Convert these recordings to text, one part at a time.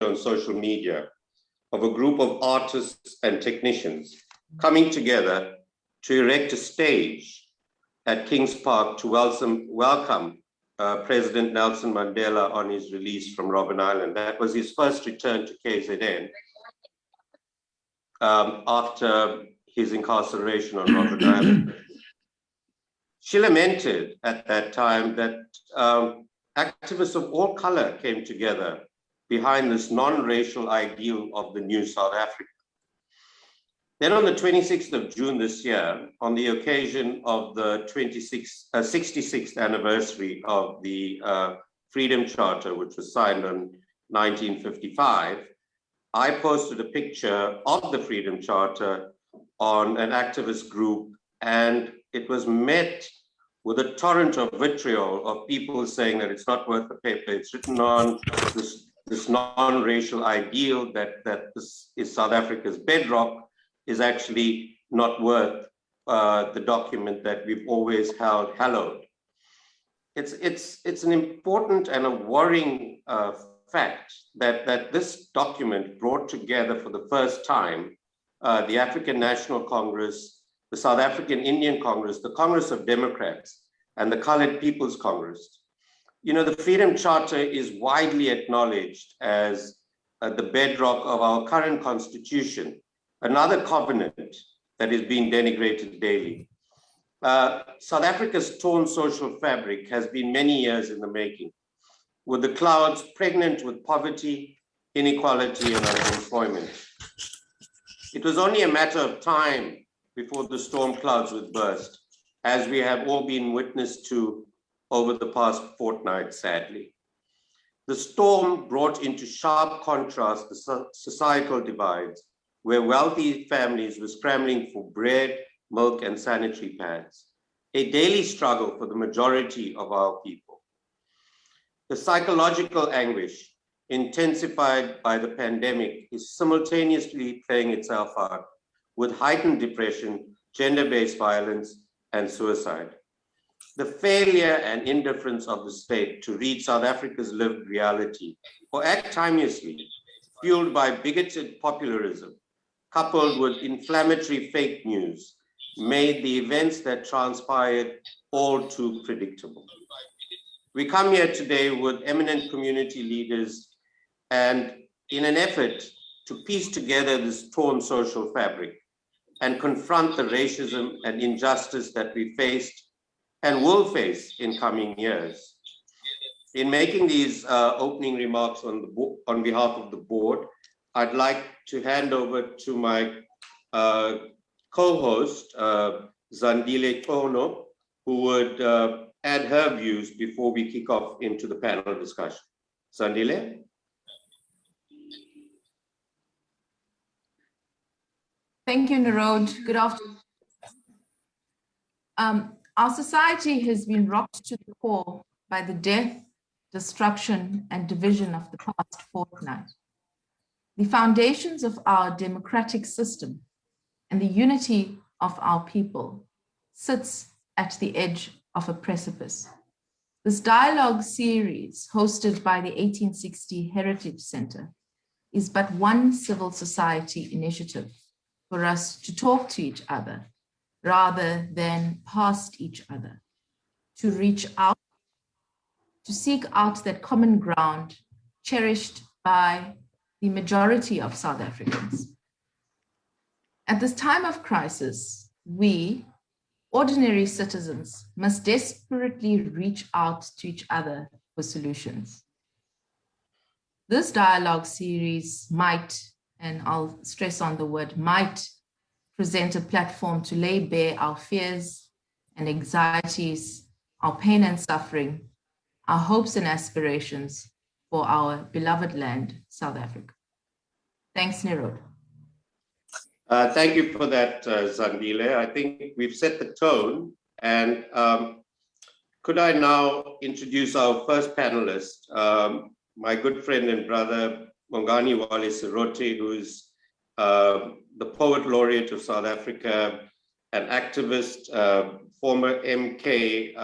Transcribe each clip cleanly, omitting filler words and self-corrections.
on social media of a group of artists and technicians coming together to erect a stage at King's Park to welcome President Nelson Mandela on his release from Robben Island. That was his first return to KZN after his incarceration on Robben Island. She lamented at that time that activists of all color came together behind this non-racial ideal of the new South Africa. Then on the 26th of June this year, on the occasion of the 66th anniversary of the Freedom Charter, which was signed in 1955, I posted a picture of the Freedom Charter on an activist group, and it was met with a torrent of vitriol of people saying that it's not worth the paper it's written on, this non-racial ideal that this is South Africa's bedrock is actually not worth the document that we've always held hallowed. It's an important and a worrying fact that this document brought together for the first time the African National Congress, the South African Indian Congress, the Congress of Democrats, and the Colored People's Congress. You know, the Freedom Charter is widely acknowledged as the bedrock of our current constitution, another covenant that is being denigrated daily. South Africa's torn social fabric has been many years in the making, with the clouds pregnant with poverty, inequality, and unemployment. It was only a matter of time before the storm clouds would burst, as we have all been witness to over the past fortnight, sadly. The storm brought into sharp contrast the societal divides, where wealthy families were scrambling for bread, milk, and sanitary pads, a daily struggle for the majority of our people. The psychological anguish intensified by the pandemic is simultaneously playing itself out with heightened depression, gender-based violence, and suicide. The failure and indifference of the state to read South Africa's lived reality, or act timeously, fueled by bigoted popularism, coupled with inflammatory fake news, made the events that transpired all too predictable. We come here today with eminent community leaders, and in an effort to piece together this torn social fabric and confront the racism and injustice that we faced and will face in coming years. In making these opening remarks on behalf of the board, I'd like to hand over to my co-host, Zandile Kono, who would add her views before we kick off into the panel discussion. Zandile? Thank you, Nerode. Good afternoon. Our society has been rocked to the core by the death, destruction, and division of the past fortnight. The foundations of our democratic system and the unity of our people sits at the edge of a precipice. This dialogue series, hosted by the 1860 Heritage Center, is but one civil society initiative for us to talk to each other rather than past each other, to reach out, to seek out that common ground cherished by the majority of South Africans. At this time of crisis, we, ordinary citizens, must desperately reach out to each other for solutions. This dialogue series might, and I'll stress on the word might, present a platform to lay bare our fears and anxieties, our pain and suffering, our hopes and aspirations for our beloved land, South Africa. Thanks, Nerode. Thank you for that, Zandile. I think we've set the tone, and could I now introduce our first panelist, my good friend and brother, MONGANE WALLY SEROTE, who is the Poet Laureate of South Africa, an activist, former MK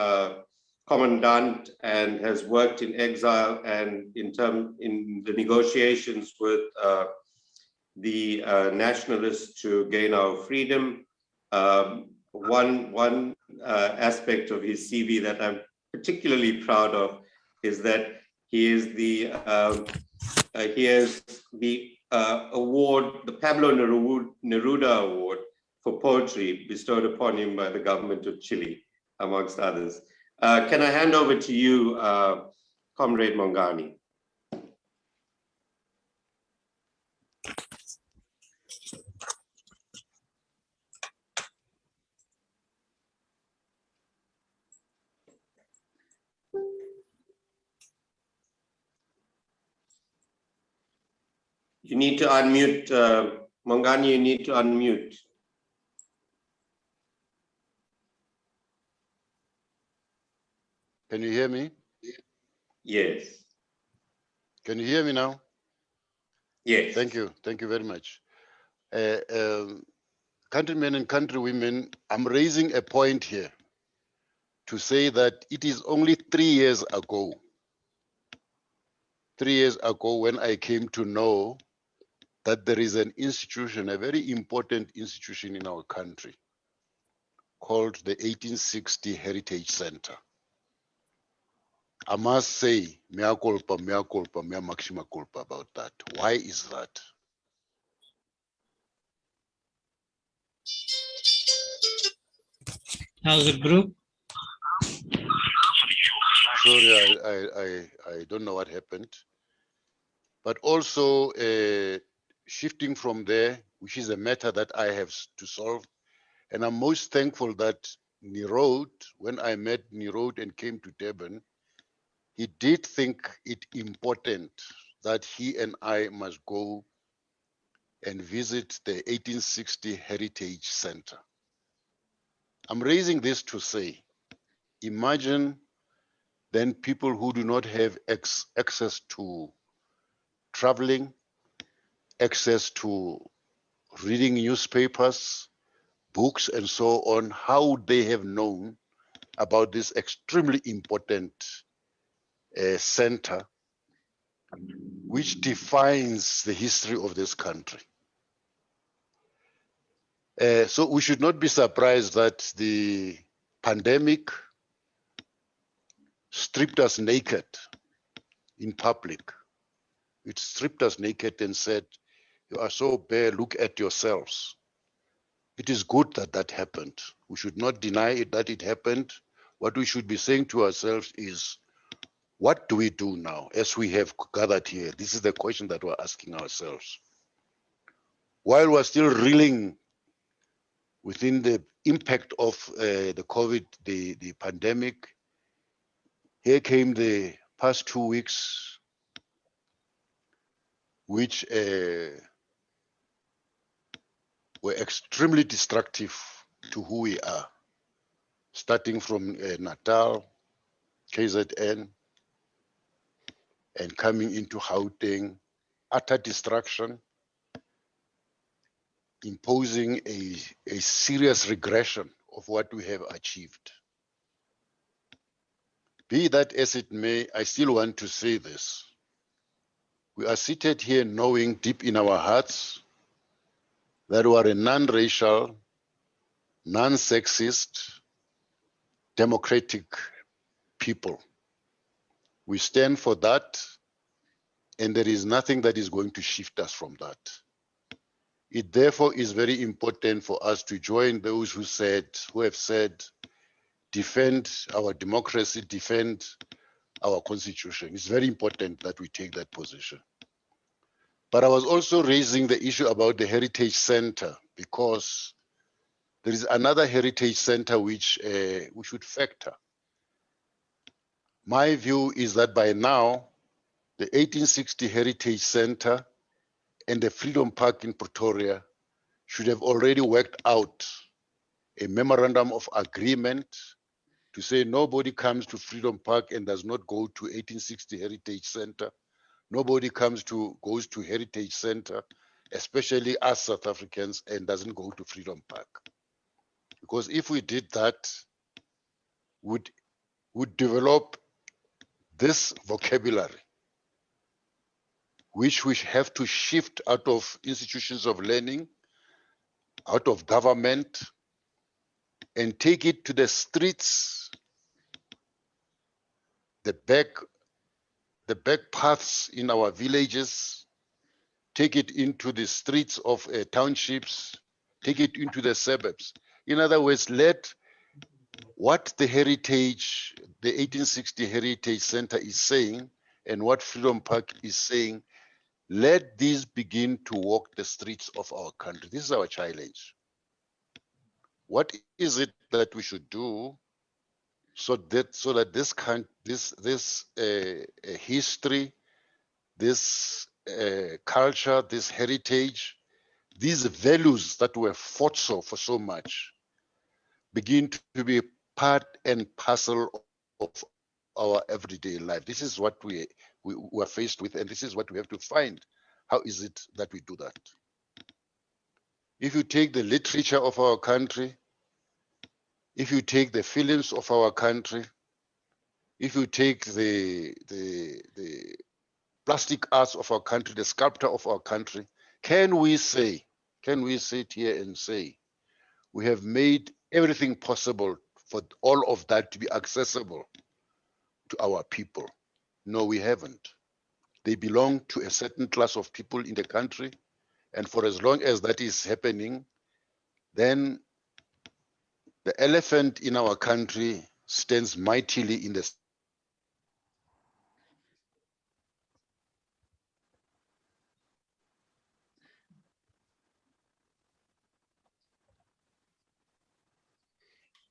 commandant and has worked in exile and in the negotiations with the nationalists to gain our freedom. One aspect of his CV that I'm particularly proud of is that he has the award, the Pablo Neruda Award for poetry bestowed upon him by the government of Chile, amongst others. Can I hand over to you, Comrade Mongane? You need to unmute, Mongane, you need to unmute. Can you hear me? Yes. Can you hear me now? Yes. Thank you very much. Countrymen and countrywomen, I'm raising a point here to say that it is only 3 years ago, when I came to know that there is an institution, a very important institution in our country called the 1860 Heritage Center. I must say, mea culpa, mea maxima culpa about that. Why is that? How's the group? Sorry, I don't know what happened. But also shifting from there, which is a matter that I have to solve. And I'm most thankful that Nirod, when I met Nirod and came to Durban, he did think it important that he and I must go and visit the 1860 Heritage Center. I'm raising this to say, imagine then people who do not have access to traveling, access to reading newspapers, books, and so on, how they have known about this extremely important center, which defines the history of this country. So we should not be surprised that the pandemic stripped us naked in public. It stripped us naked and said, you are so bare, look at yourselves. It is good that that happened. We should not deny it that it happened. What we should be saying to ourselves is, what do we do now as we have gathered here? This is the question that we're asking ourselves. While we're still reeling within the impact of the COVID, the pandemic, here came the past 2 weeks, which were extremely destructive to who we are, starting from Natal, KZN, and coming into Gauteng, utter destruction, imposing a serious regression of what we have achieved. Be that as it may, I still want to say this. We are seated here knowing deep in our hearts that we are a non-racial, non-sexist, democratic people. We stand for that, and there is nothing that is going to shift us from that. It therefore is very important for us to join those who have said, defend our democracy, defend our constitution. It's very important that we take that position. But I was also raising the issue about the Heritage Center because there is another Heritage Center which we should factor. My view is that by now, the 1860 Heritage Center and the Freedom Park in Pretoria should have already worked out a memorandum of agreement to say nobody comes to Freedom Park and does not go to 1860 Heritage Center. Nobody goes to Heritage Center, especially us South Africans, and doesn't go to Freedom Park. Because if we did that, would would develop this vocabulary, which we have to shift out of institutions of learning, out of government, and take it to the streets, the back paths in our villages, take it into the streets of townships, take it into the suburbs. In other words, let what the heritage, the 1860 Heritage Center is saying, and what Freedom Park is saying, let these begin to walk the streets of our country. This is our challenge. What is it that we should do so that this history, this culture, this heritage, these values that were fought for so much, begin to be part and parcel of our everyday life. This is what we are faced with, and this is what we have to find. How is it that we do that? If you take the literature of our country, if you take the films of our country, if you take the plastic arts of our country, the sculpture of our country, can we sit here and say, we have made everything possible for all of that to be accessible to our people? No, we haven't. They belong to a certain class of people in the country, and for as long as that is happening, then the elephant in our country stands mightily in the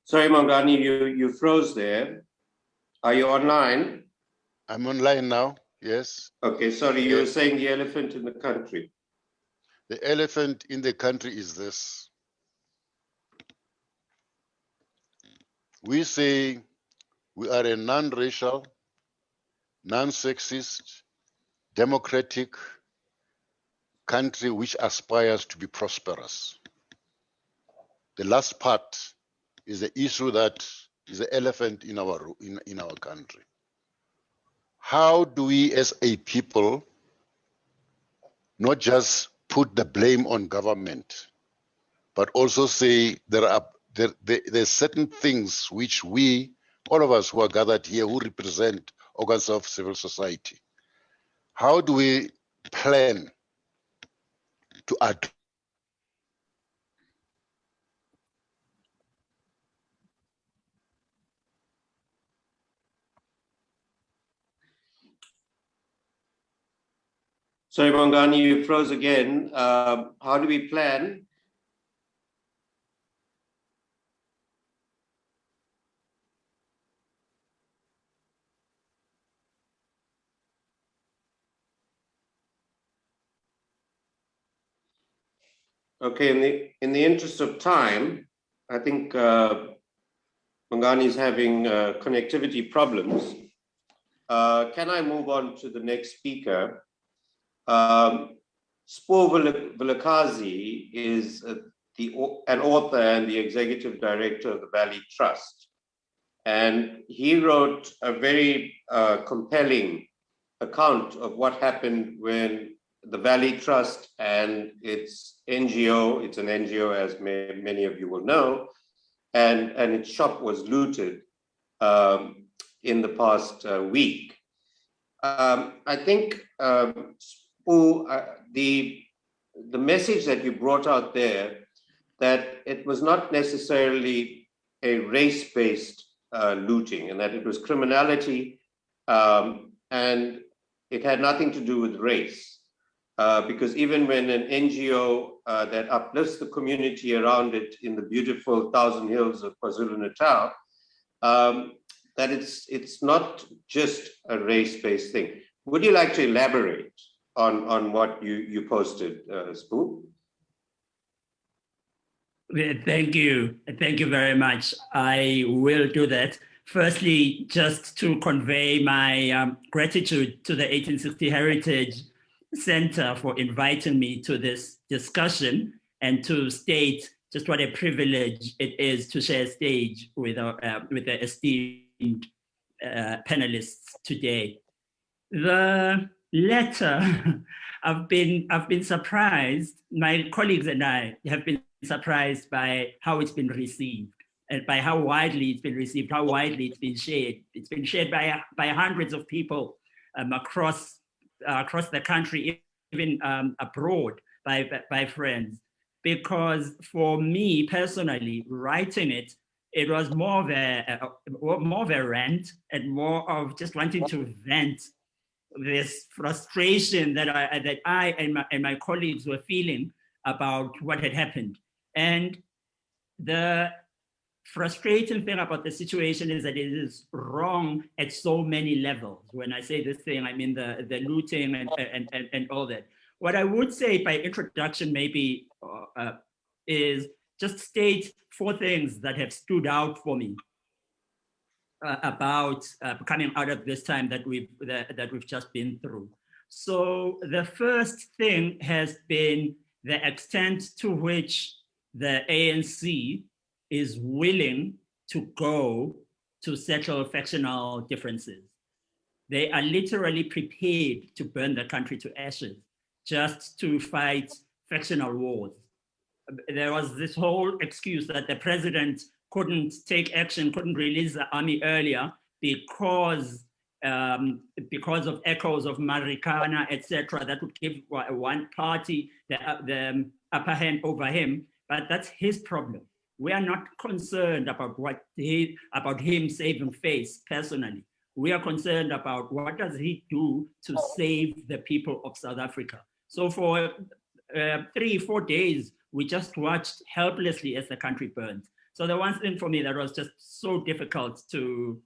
Sorry, Mongane, you froze there. Are you online? I'm online now, yes. Okay, sorry, you were saying the elephant in the country. The elephant in the country is this. We say we are a non-racial, non-sexist, democratic country which aspires to be prosperous. The last part is the issue that is the elephant in our country. How do we as a people not just put the blame on government, but also say there's certain things which we, all of us who are gathered here, who represent organs of civil society, how do we plan to address? Sorry, Mongane, you froze again. How do we plan? Okay, in the interest of time, I think Mongane is having connectivity problems. Can I move on to the next speaker? VILAKAZI is an author and the executive director of the Valley Trust. And he wrote a very compelling account of what happened when the Valley Trust and its NGO, it's an NGO as many of you will know, and its shop was looted in the past week. I think the message that you brought out there, that it was not necessarily a race-based looting, and that it was criminality, and it had nothing to do with race. Because even when an NGO that uplifts the community around it in the beautiful Thousand Hills of KwaZulu-Natal, that it's not just a race-based thing. Would you like to elaborate on what you posted, Spoo? Thank you very much. I will do that. Firstly, just to convey my gratitude to the 1860 Heritage Center for inviting me to this discussion, and to state just what a privilege it is to share stage with the esteemed panelists today. The letter, I've been surprised, my colleagues and I have been surprised by how it's been received and by how widely it's been received, how widely it's been shared. It's been shared by hundreds of people across the country, even abroad by friends. Because for me personally, writing it, it was more of a rant and more of just wanting to vent this frustration that I and my colleagues were feeling about what had happened. And the frustrating thing about the situation is that it is wrong at so many levels. When I say this thing, I mean the looting and all that. What I would say by introduction maybe is just state 4 things that have stood out for me about coming out of this time that we've just been through. So the first thing has been the extent to which the ANC is willing to go to settle factional differences. They are literally prepared to burn the country to ashes just to fight factional wars. There was this whole excuse that the president couldn't take action, couldn't release the army earlier because of echoes of Marikana, etc., that would give one party the upper hand over him. But that's his problem. We are not concerned about about him saving face personally. We are concerned about what does he do to save the people of South Africa. So for 3-4 days, we just watched helplessly as the country burned. So the one thing for me that was just so difficult to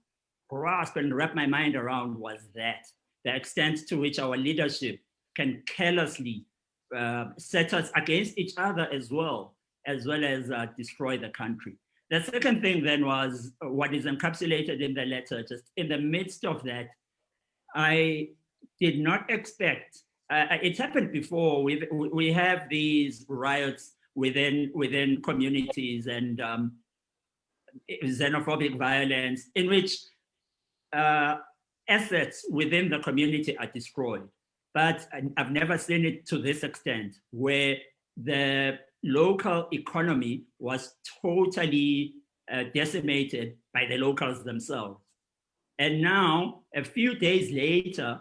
grasp and wrap my mind around was that, the extent to which our leadership can carelessly set us against each other as well as destroy the country. The second thing then was what is encapsulated in the letter. Just in the midst of that, I did not expect, it's happened before, we have these riots within communities and xenophobic violence in which assets within the community are destroyed. But I've never seen it to this extent, where the local economy was totally decimated by the locals themselves. And now, a few days later,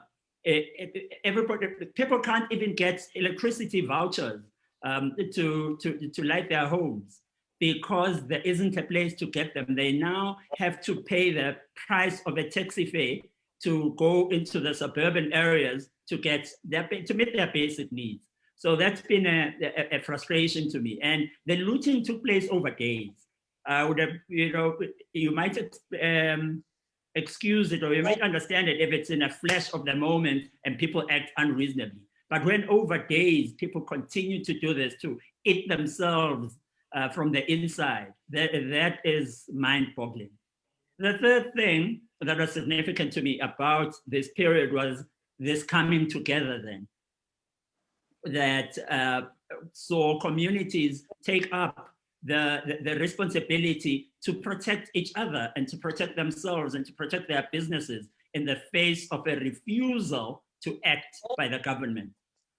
people can't even get electricity vouchers to light their homes because there isn't a place to get them. They now have to pay the price of a taxi fare to go into the suburban areas to meet their basic needs. So that's been a frustration to me. And the looting took place over days. I would have, you might excuse it, or you might understand it if it's in a flash of the moment and people act unreasonably. But when over days, people continue to do this, to eat themselves from the inside, that is mind-boggling. The third thing that was significant to me about this period was this coming together then, that saw communities take up the responsibility to protect each other and to protect themselves and to protect their businesses in the face of a refusal to act by the government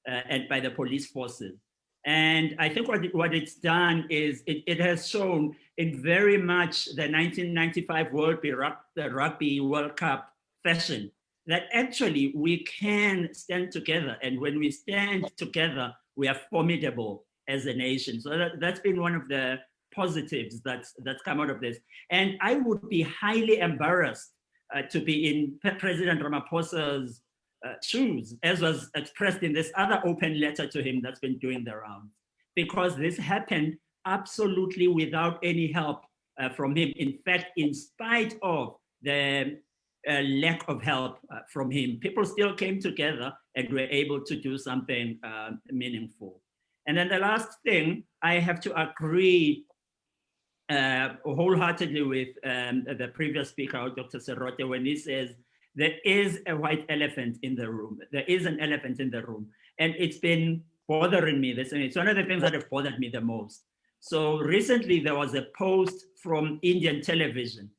and by the police forces. And I think what it's done is it has shown in very much the 1995 Rugby World Cup fashion that actually we can stand together. And when we stand together, we are formidable as a nation. So that's been one of the positives that's come out of this. And I would be highly embarrassed to be in President Ramaphosa's shoes, as was expressed in this other open letter to him that's been doing the rounds, because this happened absolutely without any help from him. In fact, in spite of the lack of help from him, people still came together and were able to do something meaningful. And then the last thing, I have to agree wholeheartedly with the previous speaker, Dr. Serote, when he says there is a white elephant in the room. There is an elephant in the room. And it's been bothering me. It's one of the things that have bothered me the most. So recently there was a post from Indian television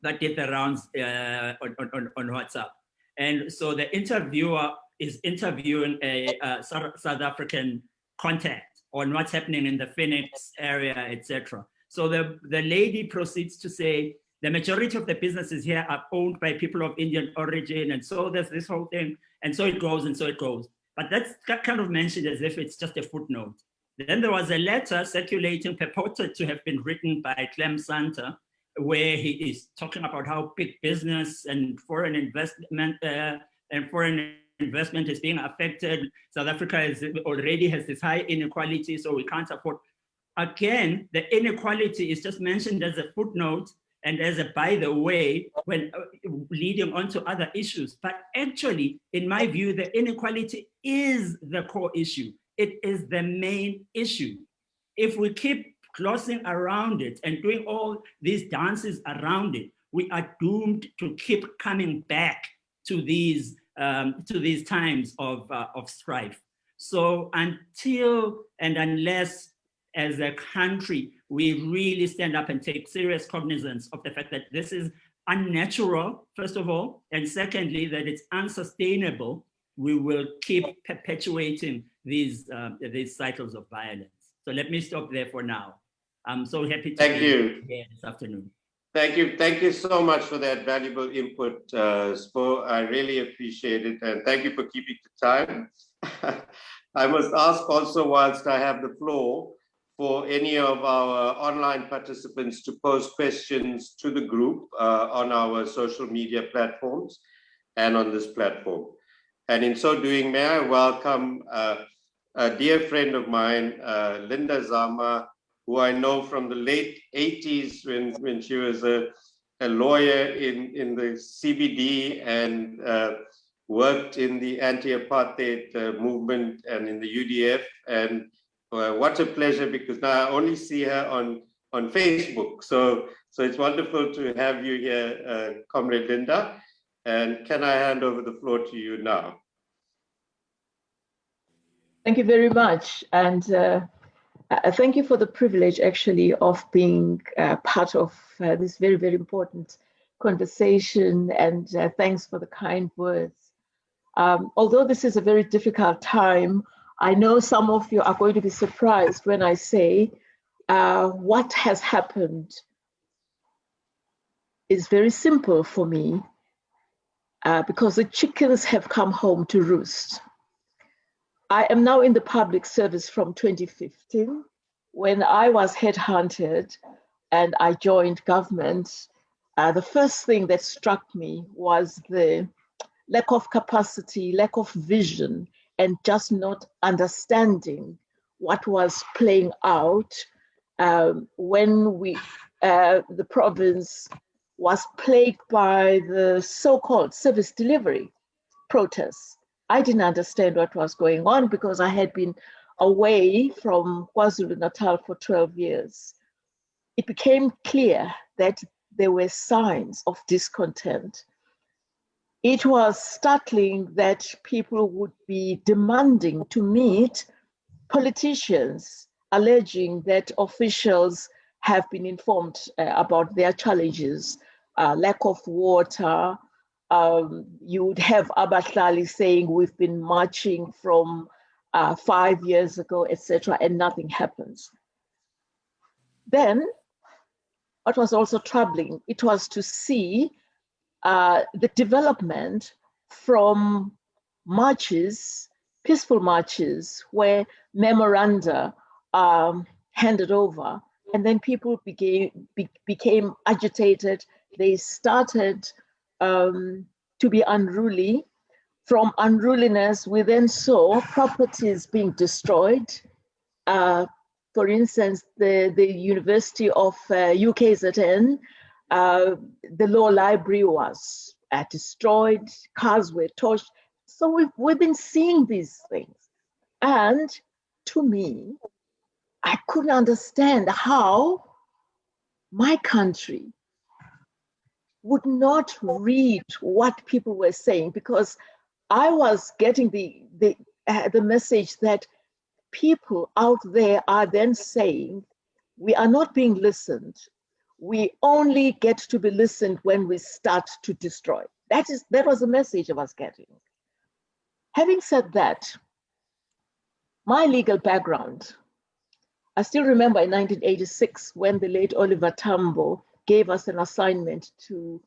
that did the rounds on WhatsApp. And so the interviewer is interviewing a South African contact on what's happening in the Phoenix area, etc. So the lady proceeds to say, the majority of the businesses here are owned by people of Indian origin, and so there's this whole thing, and so it goes, and so it goes. But that's kind of mentioned as if it's just a footnote. Then there was a letter circulating, purported to have been written by Clem Santa, where he is talking about how big business and foreign investment is being affected. South Africa already has this high inequality, so we can't afford. Again, the inequality is just mentioned as a footnote and as a by the way, when leading on to other issues. But actually, in my view, the inequality is the core issue. It is the main issue. If we keep glossing around it and doing all these dances around it, we are doomed to keep coming back to these times of strife. So until and unless, as a country, we really stand up and take serious cognizance of the fact that this is unnatural, first of all, and secondly, that it's unsustainable, we will keep perpetuating these cycles of violence. So let me stop there for now. I'm so happy to be here this afternoon. Thank you so much for that valuable input, Spo. I really appreciate it, and thank you for keeping the time. I must ask also, whilst I have the floor, for any of our online participants to pose questions to the group on our social media platforms and on this platform. And in so doing, may I welcome a dear friend of mine, Linda Zama, who I know from the late 80s when she was a lawyer in the CBD and worked in the anti-apartheid movement and in the UDF. And what a pleasure, because now I only see her on Facebook. So it's wonderful to have you here, Comrade Linda. And can I hand over the floor to you now? Thank you very much. And thank you for the privilege, actually, of being part of this very, very important conversation. And thanks for the kind words. Although this is a very difficult time, I know some of you are going to be surprised when I say what has happened is very simple for me because the chickens have come home to roost. I am now in the public service from 2015. When I was headhunted and I joined government, the first thing that struck me was the lack of capacity, lack of vision, and just not understanding what was playing out when the province was plagued by the so-called service delivery protests. I didn't understand what was going on because I had been away from KwaZulu-Natal for 12 years. It became clear that there were signs of discontent. It was startling that people would be demanding to meet politicians, alleging that officials have been informed about their challenges, lack of water. You would have Abahlali saying, we've been marching from 5 years ago, etc., and nothing happens. Then, what was also troubling, it was to see the development from marches, peaceful marches, where memoranda are handed over, and then people became agitated. They started to be unruly. From unruliness, we then saw properties being destroyed. For instance, the University of UKZN, the law library was destroyed, cars were torched. So we've been seeing these things. And to me, I couldn't understand how my country would not read what people were saying, because I was getting the message that people out there are then saying, we are not being listened. we only get to be listened when we start to destroy. That was the message I was getting. Having said that, my legal background, I still remember in 1986 when the late Oliver Tambo gave us an assignment to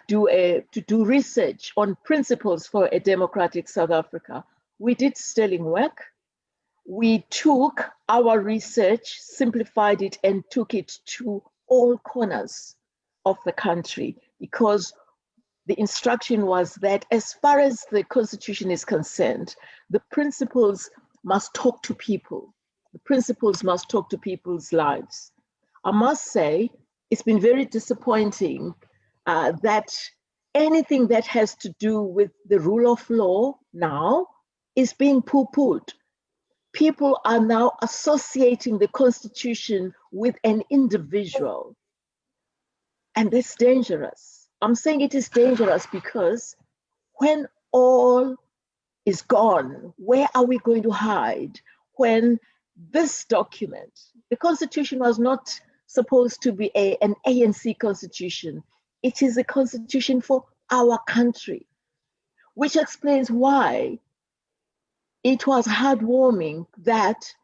do research on principles for a democratic South Africa. We did sterling work. We took our research, simplified it, and took it to all corners of the country, because the instruction was that as far as the Constitution is concerned, the principles must talk to people. The principles must talk to people's lives. I must say, it's been very disappointing that anything that has to do with the rule of law now is being poo-pooed. People are now associating the Constitution with an individual. And that's dangerous. I'm saying it is dangerous because when all is gone, where are we going to hide? When this document, the Constitution was not supposed to be an ANC Constitution. It is a Constitution for our country, which explains why it was heartwarming that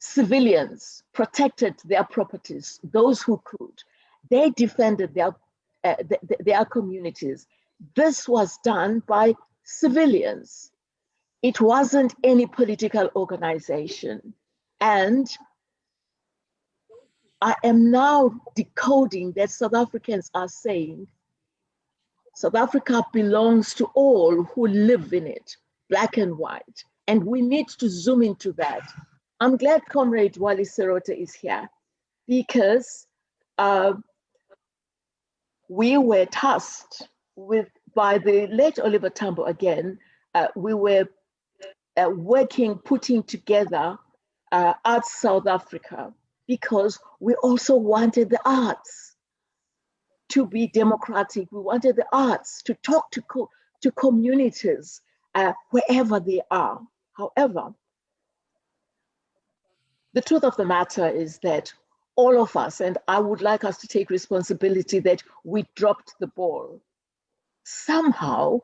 civilians protected their properties, those who could. They defended their communities. This was done by civilians. It wasn't any political organization. And I am now decoding that South Africans are saying, South Africa belongs to all who live in it, black and white. And we need to zoom into that. I'm glad Comrade Wally Serote is here, because we were tasked with, by the late Oliver Tambo again, we were putting together Arts South Africa, because we also wanted the arts to be democratic. We wanted the arts to talk to communities wherever they are. However, the truth of the matter is that all of us, and I would like us to take responsibility that we dropped the ball. Somehow,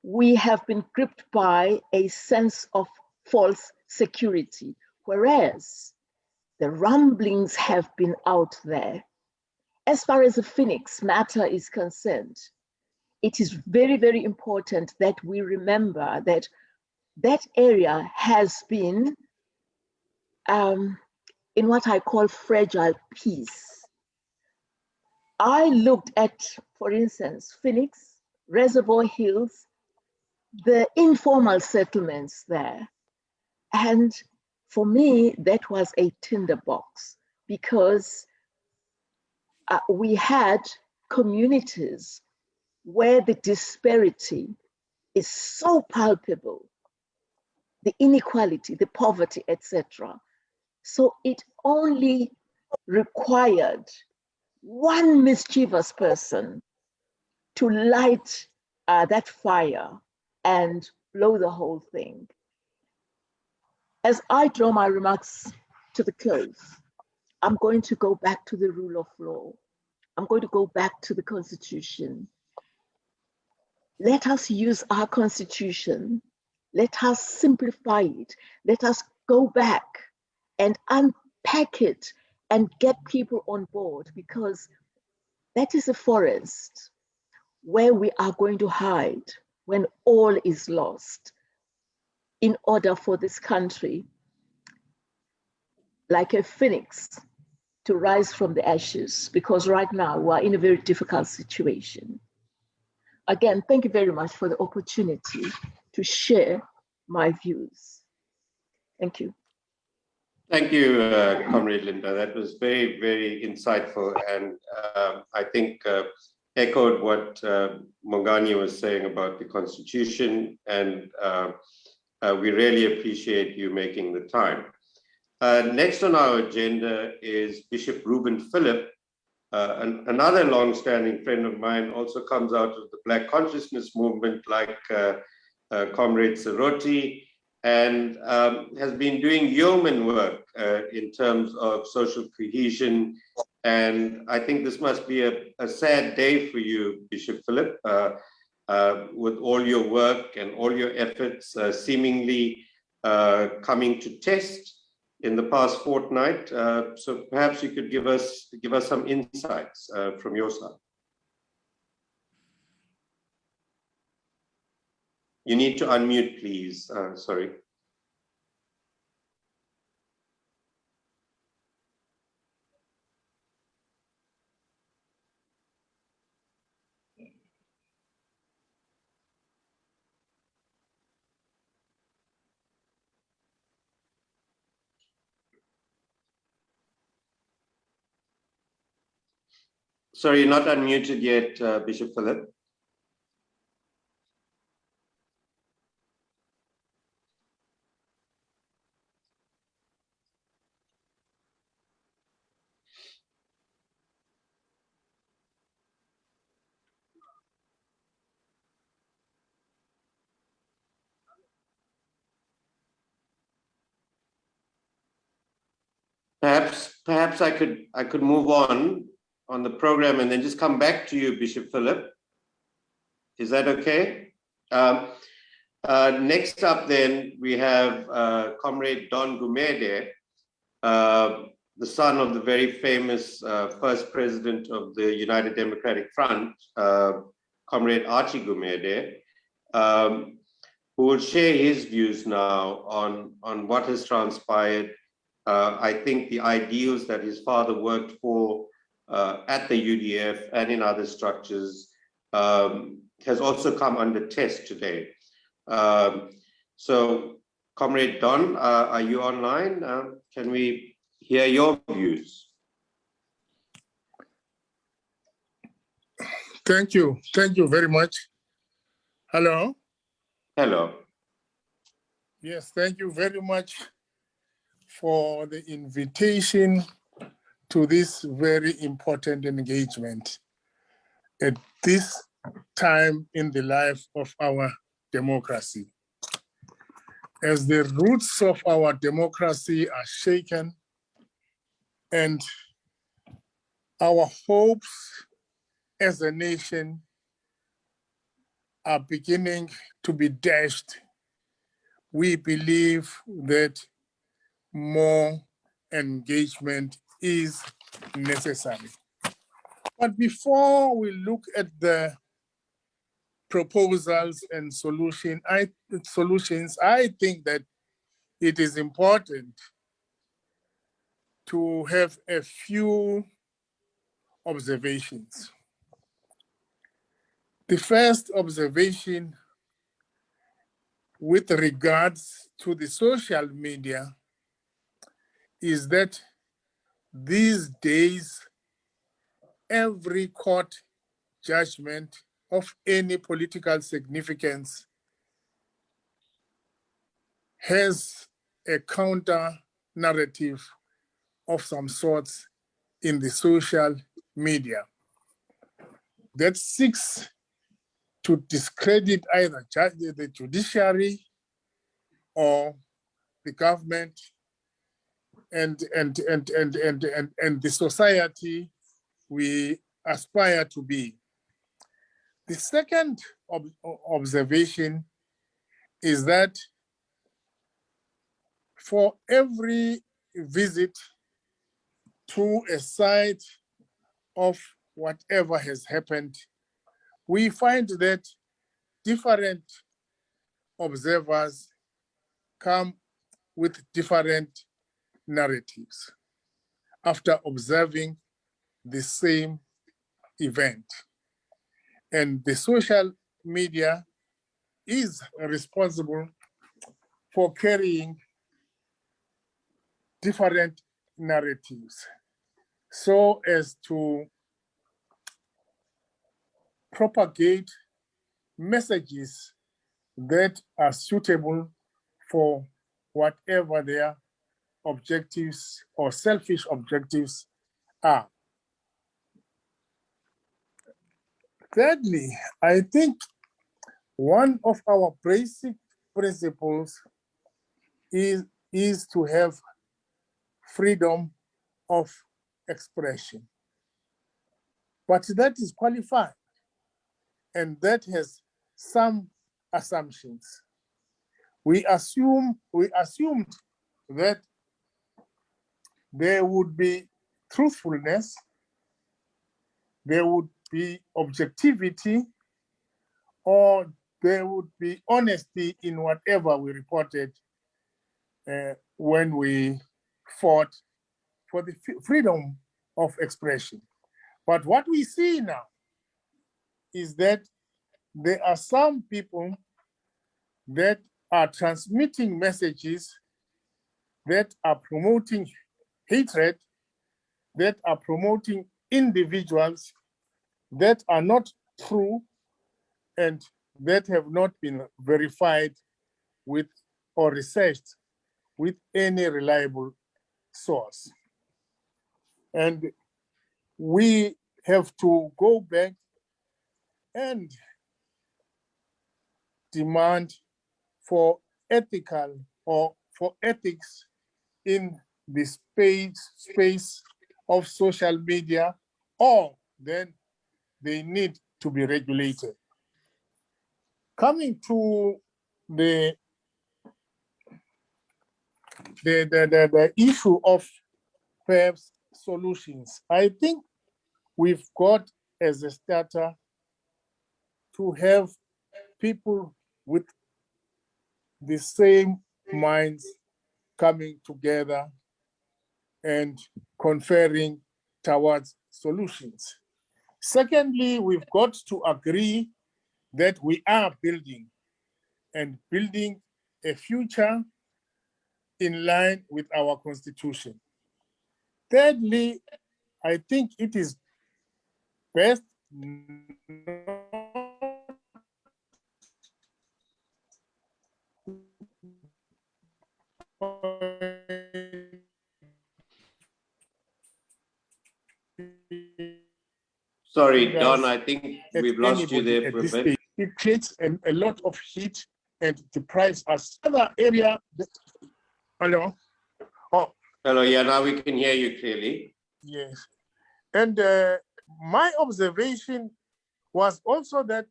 we have been gripped by a sense of false security, whereas the rumblings have been out there. As far as the Phoenix matter is concerned, it is very, very important that we remember that that area has been in what I call fragile peace. I looked at, for instance, Phoenix, Reservoir Hills, the informal settlements there. And for me, that was a tinderbox, because we had communities where the disparity is so palpable, the inequality, the poverty, etc. So it only required one mischievous person to light that fire and blow the whole thing. As I draw my remarks to the close, I'm going to go back to the rule of law. I'm going to go back to the Constitution. Let us use our Constitution. Let us simplify it. Let us go back and unpack it and get people on board, because that is a forest where we are going to hide when all is lost, in order for this country, like a phoenix, to rise from the ashes, because right now we are in a very difficult situation. Again, thank you very much for the opportunity to share my views. Thank you. Thank you, Comrade Linda. That was very, very insightful, and I think echoed what Mongane was saying about the Constitution, and we really appreciate you making the time. Next on our agenda is Bishop Rubin Phillip, another long-standing friend of mine, also comes out of the Black Consciousness movement like Comrade Serote, and has been doing yeoman work in terms of social cohesion And I think this must be a sad day for you, Bishop Phillip, with all your work and all your efforts seemingly coming to test in the past fortnight. So perhaps you could give us some insights from your side. You need to unmute, please. Sorry. Sorry, you're not unmuted yet, Bishop Phillip. Perhaps I could move on the program and then just come back to you, Bishop Phillip. Is that okay? Next up then, we have Comrade Don Gumede, the son of the very famous first president of the United Democratic Front, Comrade Archie Gumede, who will share his views now on what has transpired. I think the ideals that his father worked for at the UDF and in other structures has also come under test today. So, Comrade Don, are you online? Can we hear your views? Thank you very much. Hello? Hello. Yes, thank you very much for the invitation to this very important engagement at this time in the life of our democracy. As the roots of our democracy are shaken and our hopes as a nation are beginning to be dashed, we believe that more engagement is necessary. But before we look at the proposals and solutions, I think that it is important to have a few observations. The first observation with regards to the social media is that these days, every court judgment of any political significance has a counter narrative of some sorts in the social media that seeks to discredit either the judiciary or the government and the society we aspire to be. The second observation is that for every visit to a site of whatever has happened, we find that different observers come with different narratives after observing the same event. And the social media is responsible for carrying different narratives so as to propagate messages that are suitable for whatever their objectives or selfish objectives are. Thirdly, I think one of our basic principles is to have freedom of expression. but that is qualified, and that has some assumptions. We assumed that there would be truthfulness, there would be objectivity, or there would be honesty in whatever we reported when we fought for the freedom of expression. But what we see now is that there are some people that are transmitting messages that are promoting hatred, that are promoting individuals that are not true and that have not been verified with or researched with any reliable source. And we have to go back and demand for ethical or for ethics in the space of social media, or then they need to be regulated. Coming to the issue of perhaps solutions, I think we've got as a starter to have people with the same minds coming together and conferring towards solutions. Secondly, we've got to agree that we are building a future in line with our constitution. Thirdly, I think it is best Sorry, Don, I think we've lost you there for a bit. It creates a lot of heat and deprives us. Other area. Hello. Oh. Hello. Yeah, now we can hear you clearly. Yes, and my observation was also that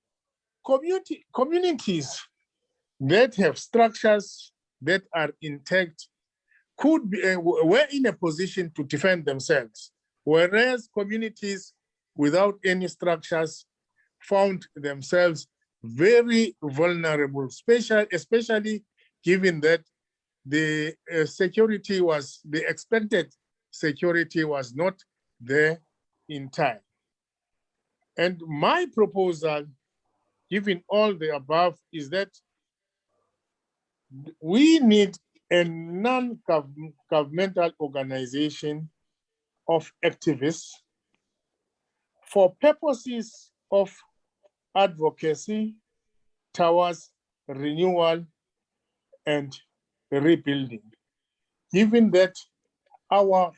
communities that have structures that are intact could be were in a position to defend themselves, whereas communities without any structures found themselves very vulnerable, especially given that the the expected security was not there in time. And my proposal, given all the above, is that we need a non-governmental organization of activists for purposes of advocacy towards renewal and rebuilding, given that our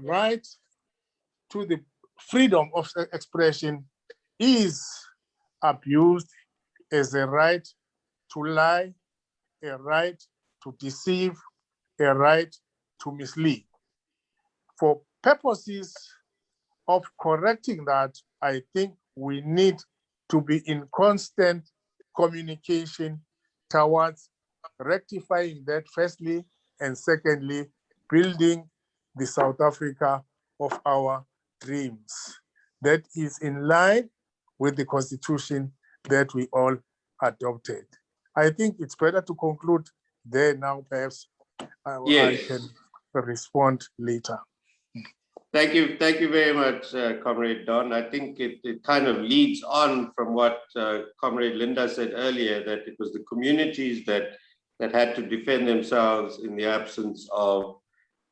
right to the freedom of expression is abused as a right to lie, a right to deceive, a right to mislead. For purposes of correcting that, I think we need to be in constant communication towards rectifying that firstly, and secondly, building the South Africa of our dreams that is in line with the constitution that we all adopted. I think it's better to conclude there now, perhaps Yes. I can respond later. Thank you very much, Comrade Don. I think it kind of leads on from what Comrade Linda said earlier, that it was the communities that had to defend themselves in the absence of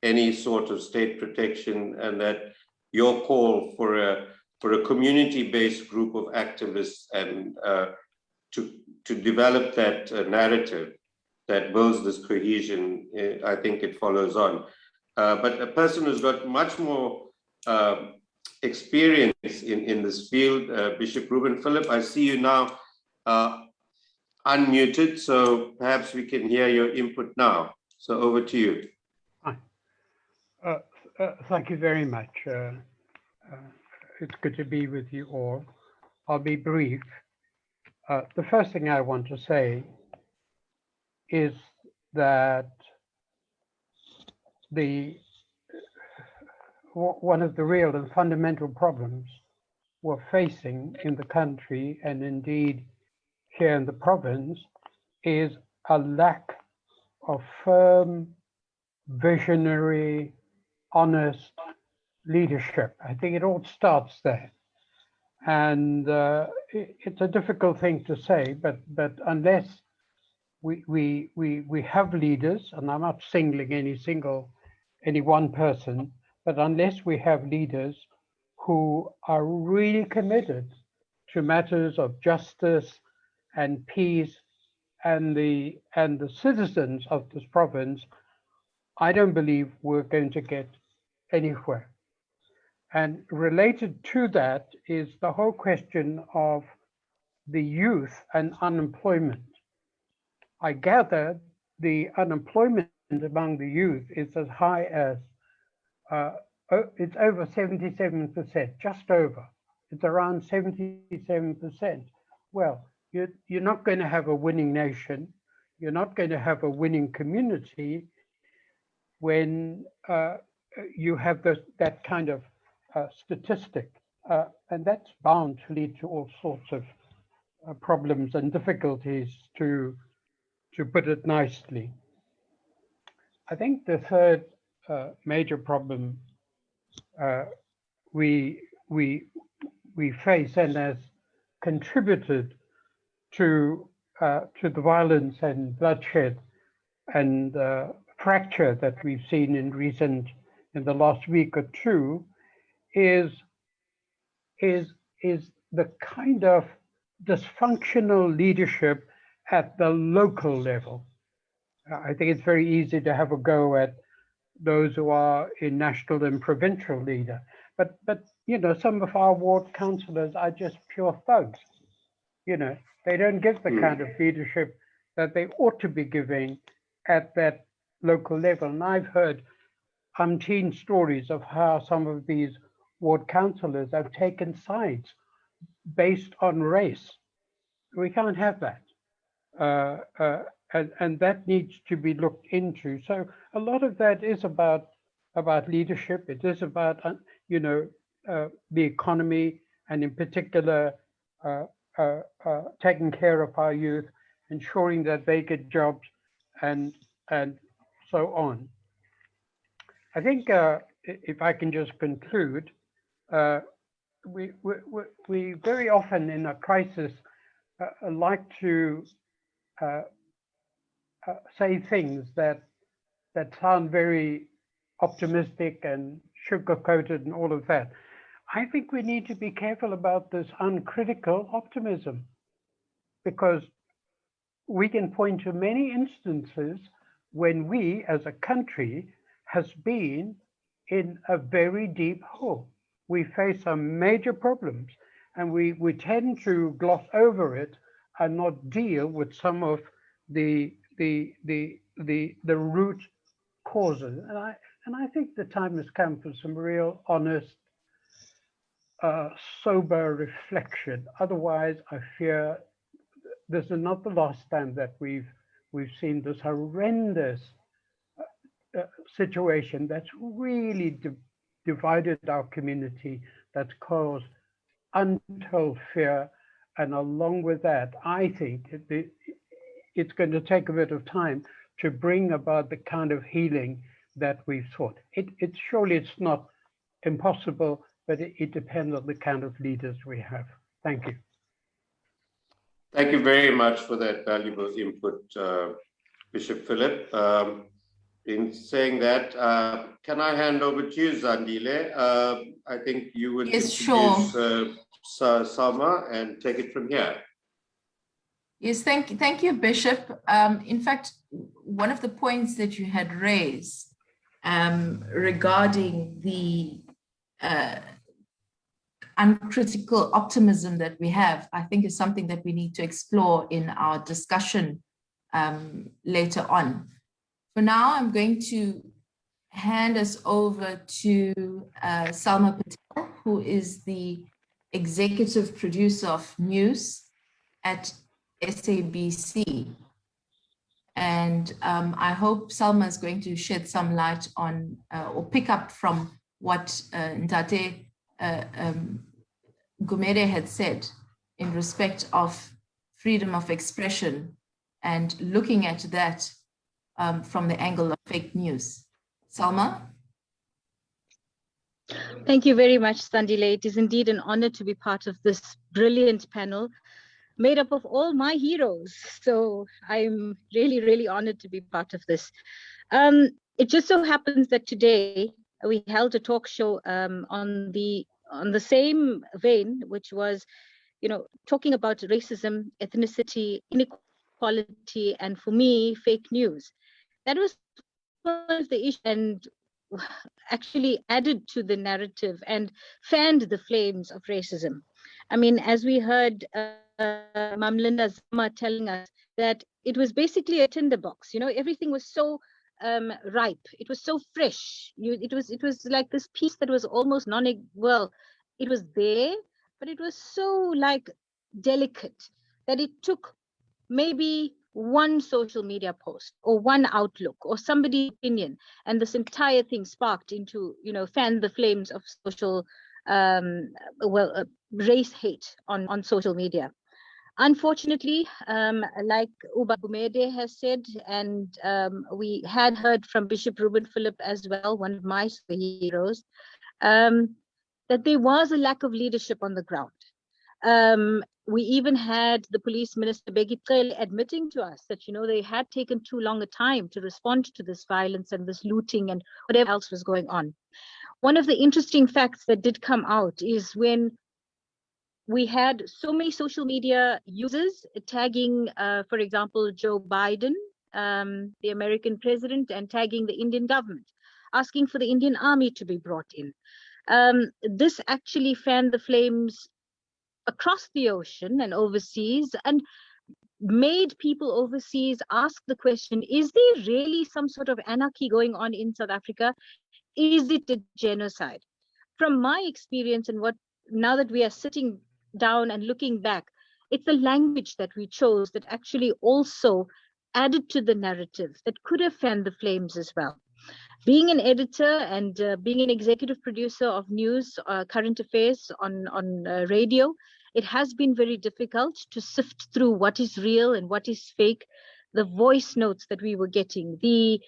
any sort of state protection, and that your call for a community-based group of activists and to develop that narrative that builds this cohesion, I think it follows on. But a person who's got much more experience in this field, Bishop Reuben Phillip, I see you now unmuted, so perhaps we can hear your input now. So over to you. Hi. Thank you very much. It's good to be with you all. I'll be brief. The first thing I want to say is that one of the real and fundamental problems we're facing in the country, and indeed here in the province, is a lack of firm, visionary, honest leadership. I think it all starts there. And it's a difficult thing to say, but unless we have leaders, and I'm not singling any one person, but unless we have leaders who are really committed to matters of justice and peace and the citizens of this province, I don't believe we're going to get anywhere. And related to that is the whole question of the youth and unemployment. I gather the unemployment among the youth is as high as, it's over 77%, just over. It's around 77%. Well, you're not going to have a winning nation. You're not going to have a winning community when you have that kind of statistic. And that's bound to lead to all sorts of problems and difficulties, to put it nicely. I think the third major problem we face and has contributed to the violence and bloodshed and fracture that we've seen in the last week or two is the kind of dysfunctional leadership at the local level. I think it's very easy to have a go at those who are in national and provincial leader, but you know, some of our ward councillors are just pure thugs. You know, they don't give the kind of leadership that they ought to be giving at that local level. And I've heard umpteen stories of how some of these ward councillors have taken sides based on race. We can't have that. And that needs to be looked into. So a lot of that is about leadership. It is about, you know, the economy, and in particular, taking care of our youth, ensuring that they get jobs, and so on. I think if I can just conclude, we very often in a crisis like to say things that sound very optimistic and sugar-coated and all of that. I think we need to be careful about this uncritical optimism, because we can point to many instances when we as a country has been in a very deep hole. We face some major problems, and we tend to gloss over it and not deal with some of the root causes. And I think the time has come for some real honest, sober reflection. Otherwise, I fear this is not the last time that we've seen this horrendous situation that's really divided our community, that's caused untold fear. And along with that, I think it's going to take a bit of time to bring about the kind of healing that we've sought. Surely it's not impossible, but it depends on the kind of leaders we have. Thank you. Thank you very much for that valuable input, Bishop Philip. In saying that, can I hand over to you, Zandile? I think you would introduce SALMA and take it from here. Yes, thank you, Bishop. In fact, one of the points that you had raised regarding the uncritical optimism that we have, I think is something that we need to explore in our discussion later on. For now, I'm going to hand us over to SALMA PATEL, who is the executive producer of news at SABC. And I hope Salma is going to shed some light on or pick up from what Ndate GUMEDE had said in respect of freedom of expression and looking at that from the angle of fake news. Salma? Thank you very much, Sandile. It is indeed an honor to be part of this brilliant panel made up of all my heroes. So I'm really, really honored to be part of this. It just so happens that today we held a talk show on the same vein, which was, talking about racism, ethnicity, inequality, and for me, fake news. That was one of the issues and actually added to the narrative and fanned the flames of racism. I mean, as we heard Mamlinda ZAMA telling us that it was basically a tinderbox, everything was so ripe, it was so fresh. It was like this piece that was almost it was there, but it was so like delicate that it took maybe one social media post or one outlook or somebody's opinion, and this entire thing sparked into, fanned the flames of social race hate on social media. Unfortunately, like Uba GUMEDE has said, and we had heard from Bishop Reuben Phillip as well, one of my heroes, that there was a lack of leadership on the ground. We even had the police minister Bheki Cele admitting to us that, they had taken too long a time to respond to this violence and this looting and whatever else was going on. One of the interesting facts that did come out is when we had so many social media users tagging, for example, Joe Biden, the American president, and tagging the Indian government, asking for the Indian army to be brought in. This actually fanned the flames across the ocean and overseas and made people overseas ask the question, is there really some sort of anarchy going on in South Africa? Is it a genocide? From my experience and now that we are sitting down and looking back, it's the language that we chose that actually also added to the narrative that could have fanned the flames as well. Being an editor and being an executive producer of news, current affairs on radio, it has been very difficult to sift through what is real and what is fake. The voice notes that we were getting, the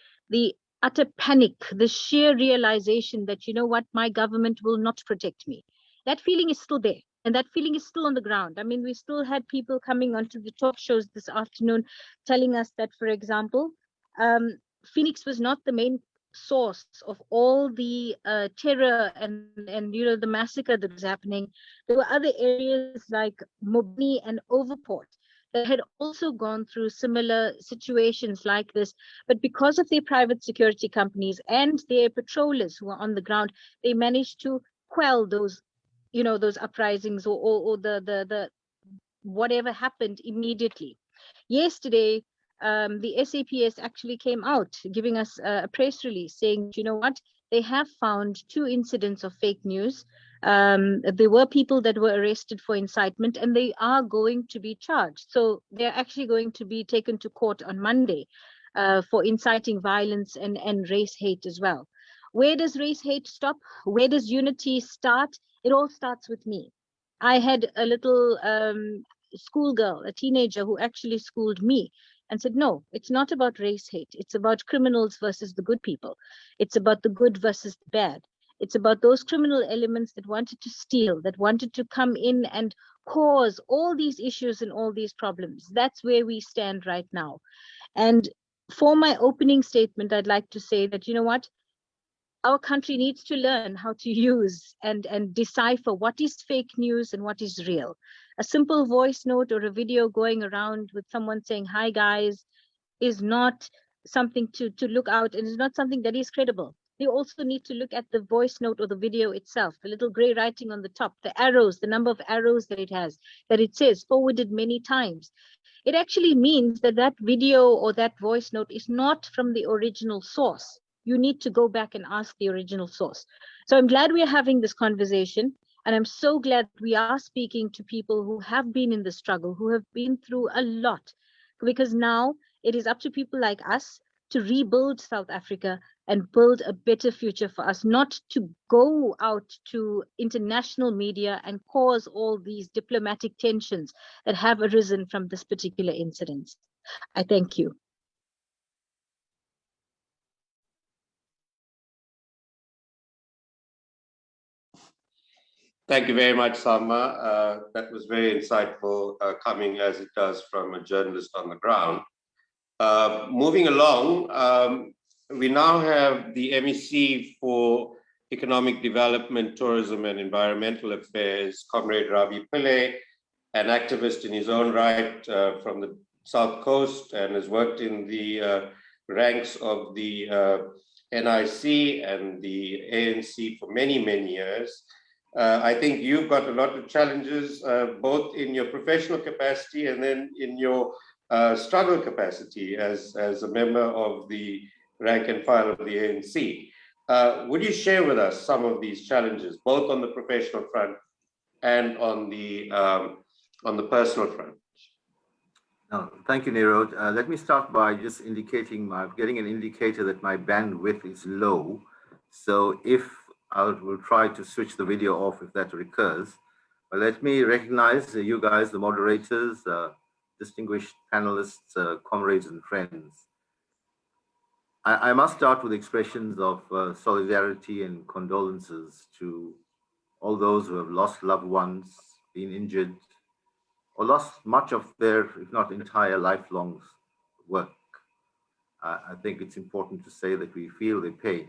utter panic, the sheer realization that, my government will not protect me. That feeling is still there. And that feeling is still on the ground. I mean, we still had people coming onto the talk shows this afternoon telling us that, for example, Phoenix was not the main source of all the terror and the massacre that was happening. There were other areas like Mobani and Overport that had also gone through similar situations like this, but because of their private security companies and their patrollers who are on the ground, they managed to quell those uprisings or the whatever happened immediately. Yesterday, the SAPS actually came out giving us a press release saying, they have found 2 incidents of fake news. There were people that were arrested for incitement and they are going to be charged. So they're actually going to be taken to court on Monday for inciting violence and race hate as well. Where does race hate stop? Where does unity start? It all starts with me. I had a little schoolgirl, a teenager who actually schooled me and said, no, it's not about race hate. It's about criminals versus the good people. It's about the good versus the bad. It's about those criminal elements that wanted to steal, that wanted to come in and cause all these issues and all these problems. That's where we stand right now. And for my opening statement, I'd like to say that, our country needs to learn how to use and decipher what is fake news and what is real. A simple voice note or a video going around with someone saying, hi guys, is not something to look out, and is not something that is credible. They also need to look at the voice note or the video itself, the little gray writing on the top, the arrows, the number of arrows that it has, that it says forwarded many times. It actually means that that video or that voice note is not from the original source. You need to go back and ask the original source. So I'm glad we're having this conversation. And I'm so glad we are speaking to people who have been in the struggle, who have been through a lot, because now it is up to people like us to rebuild South Africa and build a better future for us, not to go out to international media and cause all these diplomatic tensions that have arisen from this particular incident. I thank you. Thank you very much, Salma. That was very insightful, coming as it does from a journalist on the ground. Moving along, we now have the MEC for Economic Development, Tourism and Environmental Affairs, Comrade Ravi Pillay, an activist in his own right from the South Coast, and has worked in the ranks of the NIC and the ANC for many, many years. I think you've got a lot of challenges, both in your professional capacity and then in your struggle capacity as a member of the rank and file of the ANC. Would you share with us some of these challenges, both on the professional front and on the personal front? No, thank you, Nero. Let me start by just indicating, getting an indicator that my bandwidth is low. So if I will try to switch the video off if that recurs. But let me recognize you guys, the moderators, distinguished panelists, comrades and friends. I must start with expressions of solidarity and condolences to all those who have lost loved ones, been injured, or lost much of their, if not entire, lifelong work. I think it's important to say that we feel the pain,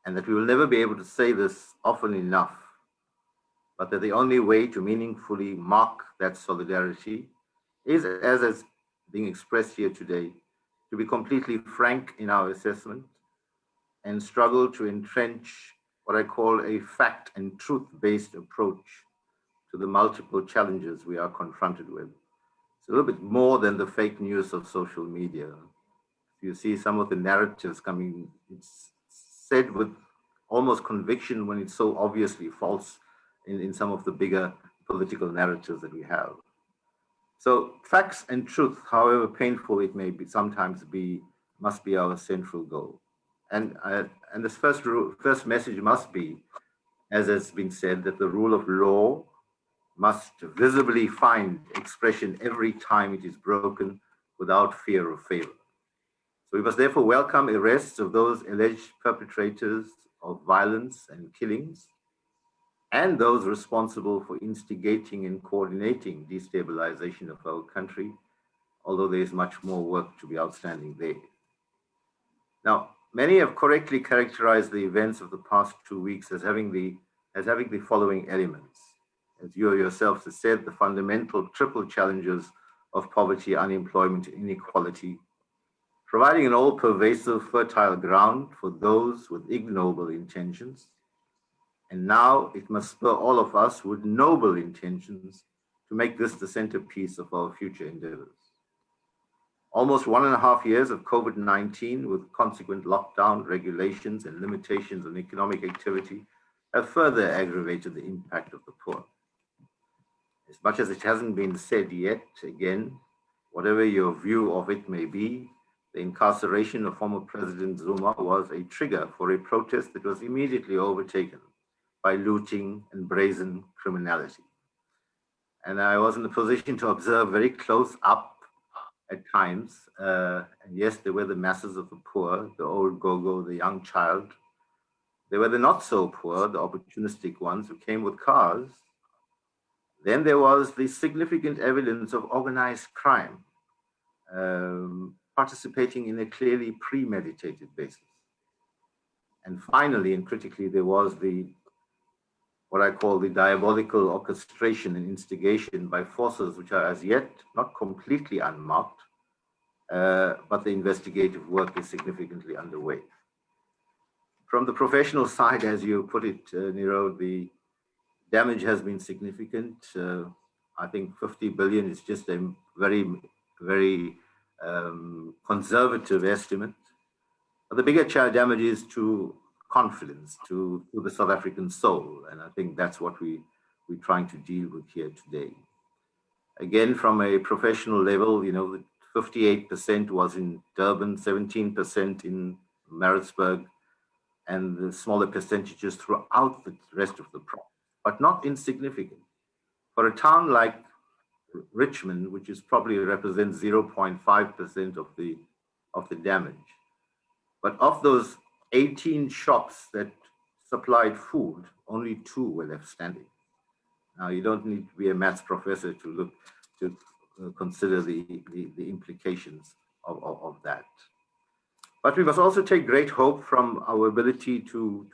and that we will never be able to say this often enough, but that the only way to meaningfully mark that solidarity is, as is being expressed here today, to be completely frank in our assessment and struggle to entrench what I call a fact and truth-based approach to the multiple challenges we are confronted with. It's a little bit more than the fake news of social media. You see some of the narratives coming, it's said with almost conviction when it's so obviously false in some of the bigger political narratives that we have. So facts and truth, however painful it may be, sometimes must be our central goal. And this first message must be, as has been said, that the rule of law must visibly find expression every time it is broken without fear of favor. So we must therefore welcome arrests of those alleged perpetrators of violence and killings, and those responsible for instigating and coordinating destabilization of our country, although there is much more work to be outstanding there. Now, many have correctly characterized the events of the past 2 weeks as having the following elements. As you yourselves have said, the fundamental triple challenges of poverty, unemployment, and inequality, providing an all-pervasive fertile ground for those with ignoble intentions. And now it must spur all of us with noble intentions to make this the centerpiece of our future endeavors. Almost 1.5 years of COVID-19 with consequent lockdown, regulations, and limitations on economic activity have further aggravated the impact of the poor. As much as it hasn't been said yet, again, whatever your view of it may be, the incarceration of former President Zuma was a trigger for a protest that was immediately overtaken by looting and brazen criminality. And I was in a position to observe very close up at times, and yes, there were the masses of the poor, the old go-go, the young child. There were the not so poor, the opportunistic ones who came with cars. Then there was the significant evidence of organized crime, participating in a clearly premeditated basis. And finally, and critically, there was what I call the diabolical orchestration and instigation by forces which are as yet not completely unmarked, but the investigative work is significantly underway. From the professional side, as you put it, Nero, the damage has been significant. I think 50 billion is just a very, very conservative estimate. But the bigger damage is to confidence to the South African soul. And I think that's what we're trying to deal with here today. Again, from a professional level, 58% was in Durban, 17% in Maritzburg, and the smaller percentages throughout the rest of the province, but not insignificant. For a town like Richmond, which is probably represents 0.5% of the damage, but of those 18 shops that supplied food, only 2 were left standing. Now, you don't need to be a maths professor to consider the implications of that. But we must also take great hope from our ability to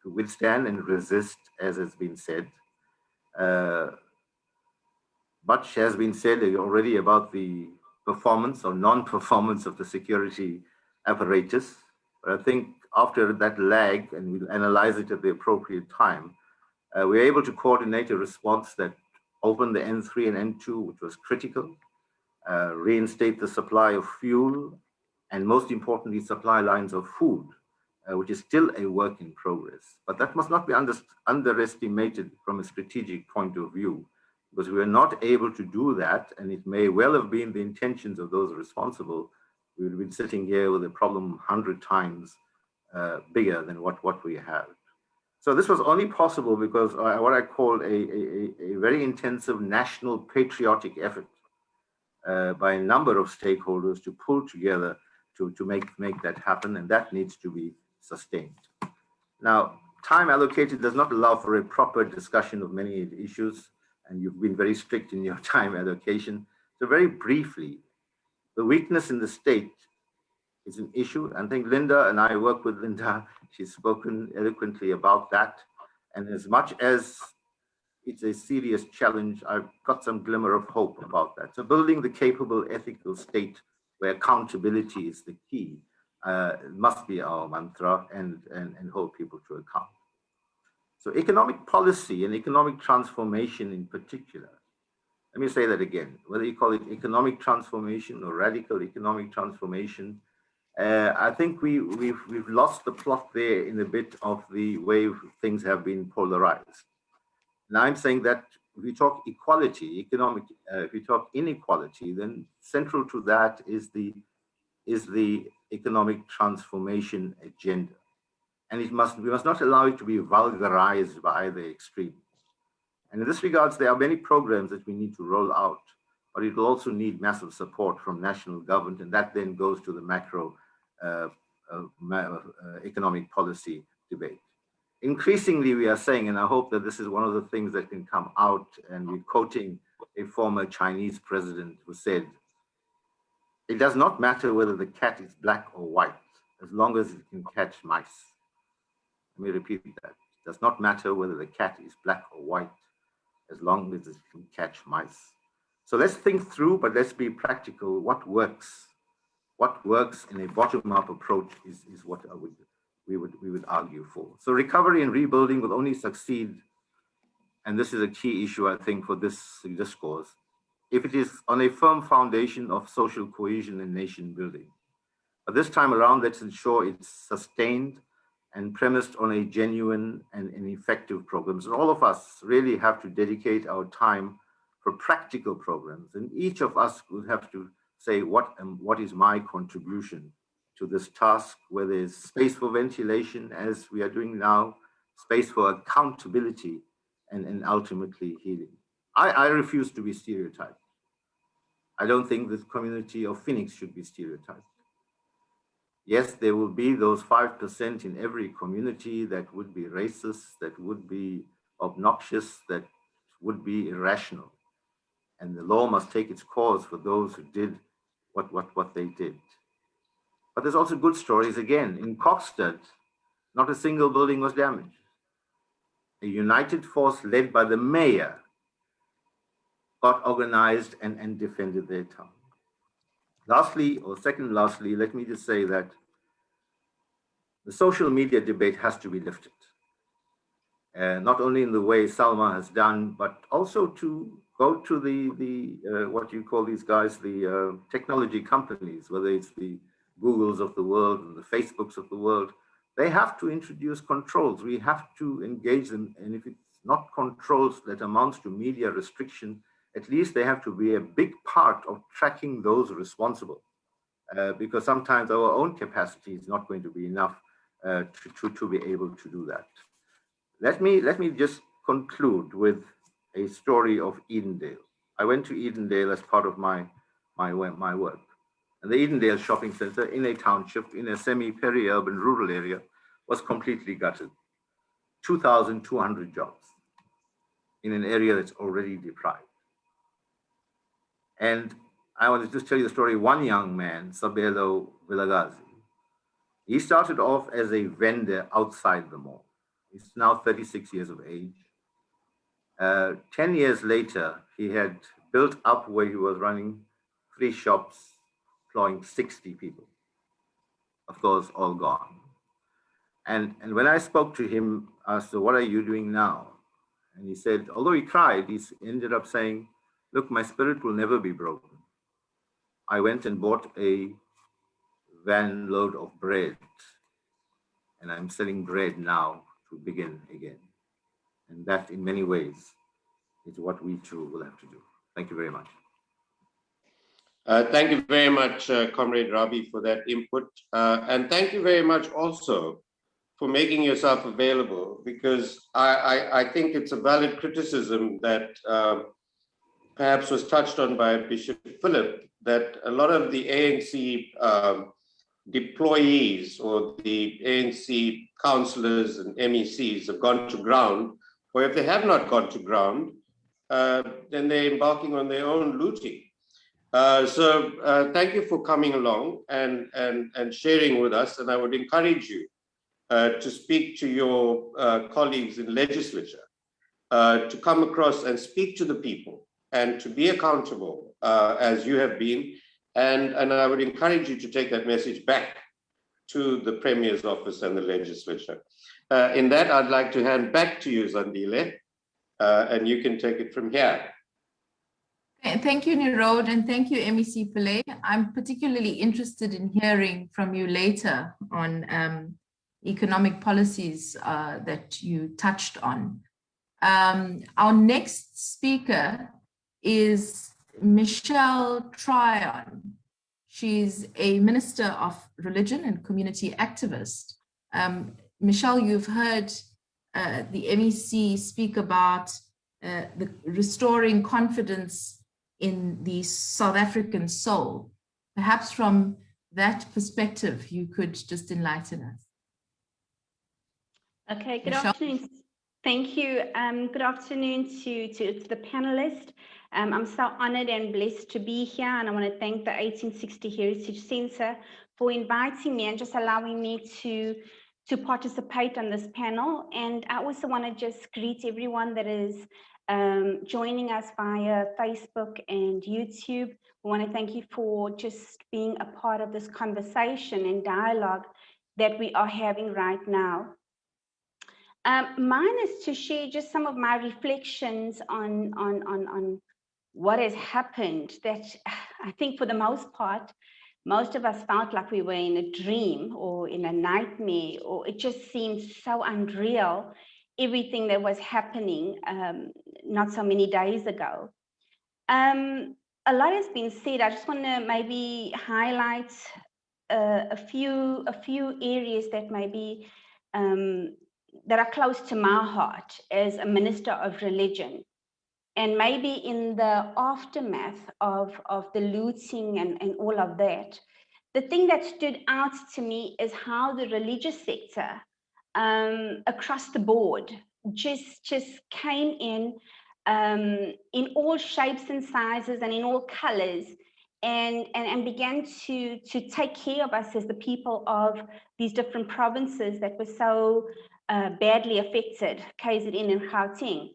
withstand and resist, as has been said. Much has been said already about the performance or non-performance of the security apparatus. But I think after that lag, and we'll analyze it at the appropriate time, we're able to coordinate a response that opened the N3 and N2, which was critical, reinstate the supply of fuel, and most importantly, supply lines of food, which is still a work in progress. But that must not be underestimated from a strategic point of view, because we were not able to do that, and it may well have been the intentions of those responsible. We would have been sitting here with a problem 100 times bigger than what we have. So this was only possible because what I call a very intensive national patriotic effort by a number of stakeholders to pull together to make that happen, and that needs to be sustained. Now, time allocated does not allow for a proper discussion of many issues, and you've been very strict in your time allocation. So very briefly, the weakness in the state is an issue. I think Linda, and I work with Linda, she's spoken eloquently about that. And as much as it's a serious challenge, I've got some glimmer of hope about that. So building the capable ethical state where accountability is the key must be our mantra, and hold people to account. So economic policy and economic transformation in particular, let me say that again, whether you call it economic transformation or radical economic transformation, I think we've lost the plot there in a bit of the way things have been polarized. And I'm saying that if we talk equality, if we talk inequality, then central to that is the economic transformation agenda. And we must not allow it to be vulgarized by either extreme. And in this regards, there are many programs that we need to roll out, but it will also need massive support from national government, and that then goes to the macro economic policy debate. Increasingly, we are saying, and I hope that this is one of the things that can come out, and we're quoting a former Chinese president who said, "It does not matter whether the cat is black or white, as long as it can catch mice." Let me repeat that. It does not matter whether the cat is black or white, as long as it can catch mice. So let's think through, but let's be practical. What works? What works in a bottom-up approach is what we would argue for. So recovery and rebuilding will only succeed, and this is a key issue, I think, for this discourse, if it is on a firm foundation of social cohesion and nation building. But this time around, let's ensure it's sustained and premised on a genuine and effective programs. And all of us really have to dedicate our time for practical programs. And each of us will have to say, what is my contribution to this task, where there's space for ventilation, as we are doing now, space for accountability, and ultimately healing. I refuse to be stereotyped. I don't think this community of Phoenix should be stereotyped. Yes, there will be those 5% in every community that would be racist, that would be obnoxious, that would be irrational. And the law must take its course for those who did what they did. But there's also good stories. Again, in Kokstad, not a single building was damaged. A united force led by the mayor got organized and defended their town. Lastly, or second lastly, let me just say that the social media debate has to be lifted. Not only in the way SALMA has done, but also to go to the what you call these guys, the technology companies, whether it's the Googles of the world and the Facebooks of the world, they have to introduce controls. We have to engage them. And if it's not controls that amounts to media restriction, at least they have to be a big part of tracking those responsible. Because sometimes our own capacity is not going to be enough to be able to do that. Let me just conclude with a story of Edendale. I went to Edendale as part of my work. And the Edendale shopping center in a township, in a semi-peri-urban rural area, was completely gutted. 2,200 jobs in an area that's already deprived. And I want to just tell you the story. One young man, Sabelo VILAKAZI, he started off as a vendor outside the mall. He's now 36 years of age. 10 years later, he had built up where he was running 3 shops, employing 60 people. Of course, all gone. And when I spoke to him, I asked, so what are you doing now? And he said, although he cried, he ended up saying, look, my spirit will never be broken. I went and bought a van load of bread, and I'm selling bread now to begin again. And that, in many ways, is what we too will have to do. Thank you very much. Thank you very much, Comrade Ravi, for that input. And thank you very much also for making yourself available, because I think it's a valid criticism that perhaps was touched on by Bishop Phillip, that a lot of the ANC deployees or the ANC councillors and MECs have gone to ground, or if they have not gone to ground, then they're embarking on their own looting. So thank you for coming along and sharing with us, and I would encourage you to speak to your colleagues in legislature, to come across and speak to the people and to be accountable as you have been. And I would encourage you to take that message back to the Premier's office and the legislature. In that, I'd like to hand back to you, Sandile, and you can take it from here. Thank you, Nirod, and thank you, MEC PILLAY. I'm particularly interested in hearing from you later on economic policies that you touched on. Our next speaker is Michelle Tryon. She's a Minister of Religion and Community Activist. Michelle, you've heard the MEC speak about the restoring confidence in the South African soul. Perhaps from that perspective, you could just enlighten us. Okay, good Michelle? afternoon. Thank you. Good afternoon to the panelists. I'm so honored and blessed to be here, and I want to thank the 1860 Heritage Centre for inviting me and just allowing me to participate on this panel. And I also want to just greet everyone that is joining us via Facebook and YouTube. We want to thank you for just being a part of this conversation and dialogue that we are having right now. Mine is to share just some of my reflections on what has happened, that I think for the most part, most of us felt like we were in a dream or in a nightmare, or it just seemed so unreal, everything that was happening not so many days ago. A lot has been said. I just want to maybe highlight a few areas that maybe that are close to my heart as a minister of religion. And maybe in the aftermath of the looting and all of that, the thing that stood out to me is how the religious sector across the board just came in all shapes and sizes and in all colors, and began to take care of us as the people of these different provinces that were so badly affected, KZN and Gauteng.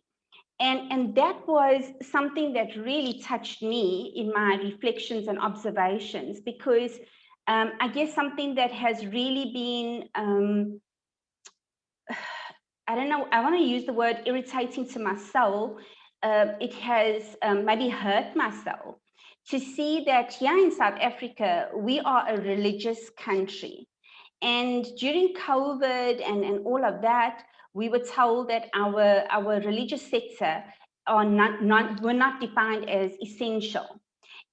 And that was something that really touched me in my reflections and observations, because I guess something that has really been, I don't know, I want to use the word irritating to my soul. It has maybe hurt my soul to see that here in South Africa, we are a religious country. And during COVID and all of that, we were told that our religious sector were not defined as essential.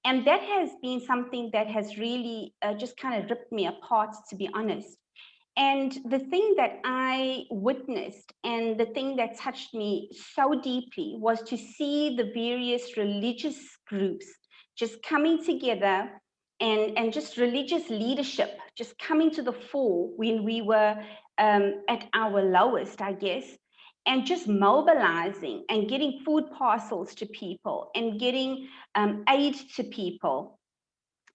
And that has been something that has really just kind of ripped me apart, to be honest. And the thing that I witnessed and the thing that touched me so deeply was to see the various religious groups just coming together and just religious leadership just coming to the fore when we were at our lowest, I guess, and just mobilizing and getting food parcels to people and getting aid to people.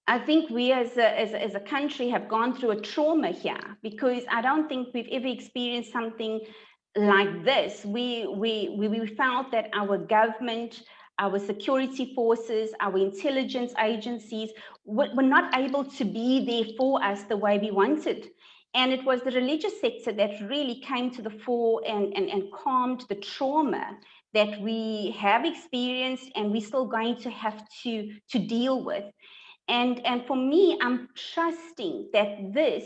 I think we as a country have gone through a trauma here, because I don't think we've ever experienced something like this. We felt that our government, our security forces, our intelligence agencies were not able to be there for us the way we wanted. And it was the religious sector that really came to the fore and calmed the trauma that we have experienced and we're still going to have to deal with. And for me, I'm trusting that this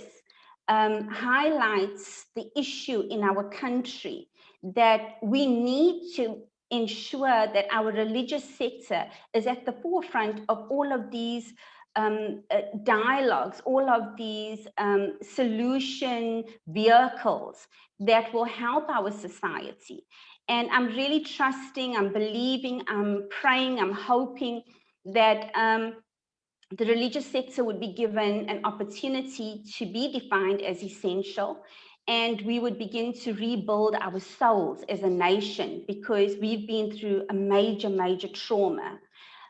highlights the issue in our country, that we need to ensure that our religious sector is at the forefront of all of these dialogues, all of these solution vehicles that will help our society. And I'm really trusting, I'm believing, I'm praying, I'm hoping that the religious sector would be given an opportunity to be defined as essential, and we would begin to rebuild our souls as a nation, because we've been through a major trauma.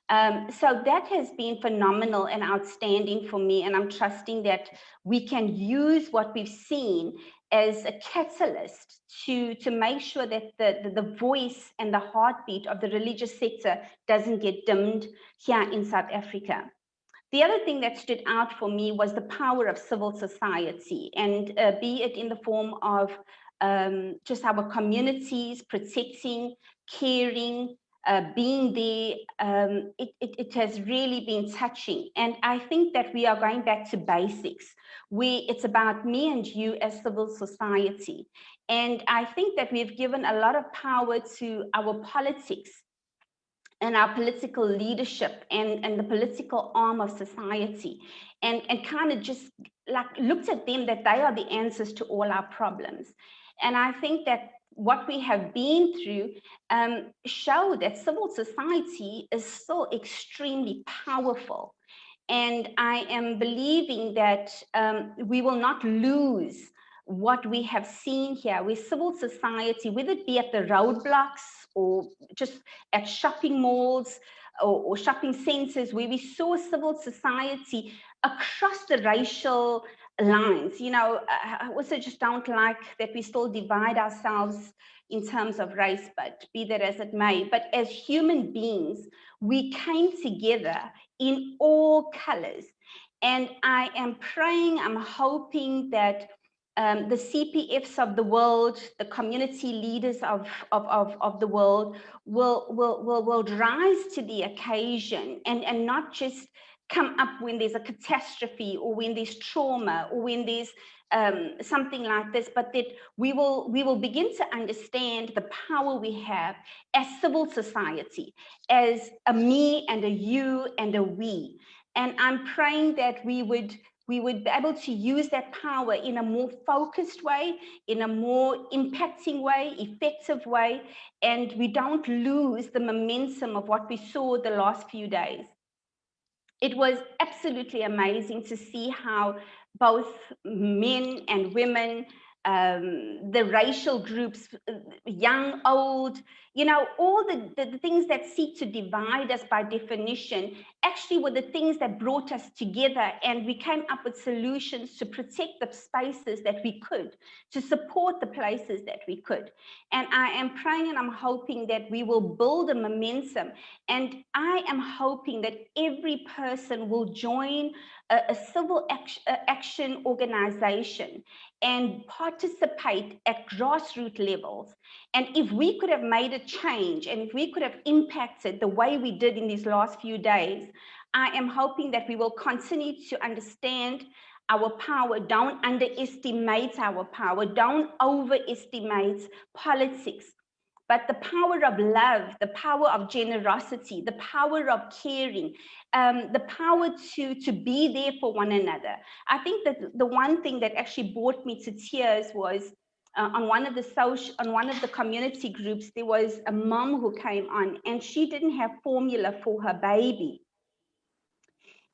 So that has been phenomenal and outstanding for me, and I'm trusting that we can use what we've seen as a catalyst to make sure that the voice and the heartbeat of the religious sector doesn't get dimmed here in South Africa. The other thing that stood out for me was the power of civil society, and be it in the form of just our communities, protecting, caring, being there. It has really been touching. And I think that we are going back to basics, where it's about me and you as civil society. And I think that we've given a lot of power to our politics and our political leadership and the political arm of society, and kind of just like looked at them that they are the answers to all our problems. And I think that what we have been through show that civil society is still extremely powerful. And I am believing that we will not lose what we have seen here with civil society, whether it be at the roadblocks or just at shopping malls or shopping centers, where we saw civil society across the racial lines. You know, I also just don't like that we still divide ourselves in terms of race, but be that as it may. But as human beings, we came together in all colors. And I am praying, I'm hoping that the CPFs of the world, the community leaders of the world will rise to the occasion and not just come up when there's a catastrophe or when there's trauma or when there's something like this, but that we will begin to understand the power we have as civil society, as a me and a you and a we. And I'm praying that we would be able to use that power in a more focused way, in a more impacting way, effective way, and we don't lose the momentum of what we saw the last few days. It was absolutely amazing to see how both men and women, the racial groups, young, old, you know, all the things that seek to divide us by definition actually were the things that brought us together, and we came up with solutions to protect the spaces that we could, to support the places that we could. And I am praying and I'm hoping that we will build a momentum, and I am hoping that every person will join a civil action organization and participate at grassroots levels. And if we could have made a change, and if we could have impacted the way we did in these last few days, I am hoping that we will continue to understand our power, don't underestimate our power, don't overestimate politics. But the power of love, the power of generosity, the power of caring, the power to be there for one another. I think that the one thing that actually brought me to tears was on one of the community groups, there was a mom who came on and she didn't have formula for her baby.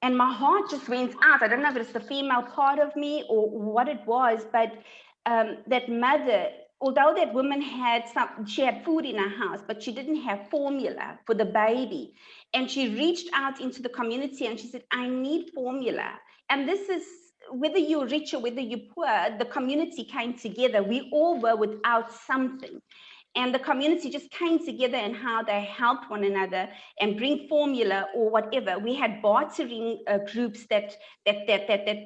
And my heart just went out. I don't know if it's the female part of me or what it was, but that mother, although that woman she had food in her house, but she didn't have formula for the baby. And she reached out into the community and she said, I need formula. And this is, whether you're rich or whether you're poor, the community came together. We all were without something. And the community just came together and how they helped one another and bring formula or whatever. We had bartering groups that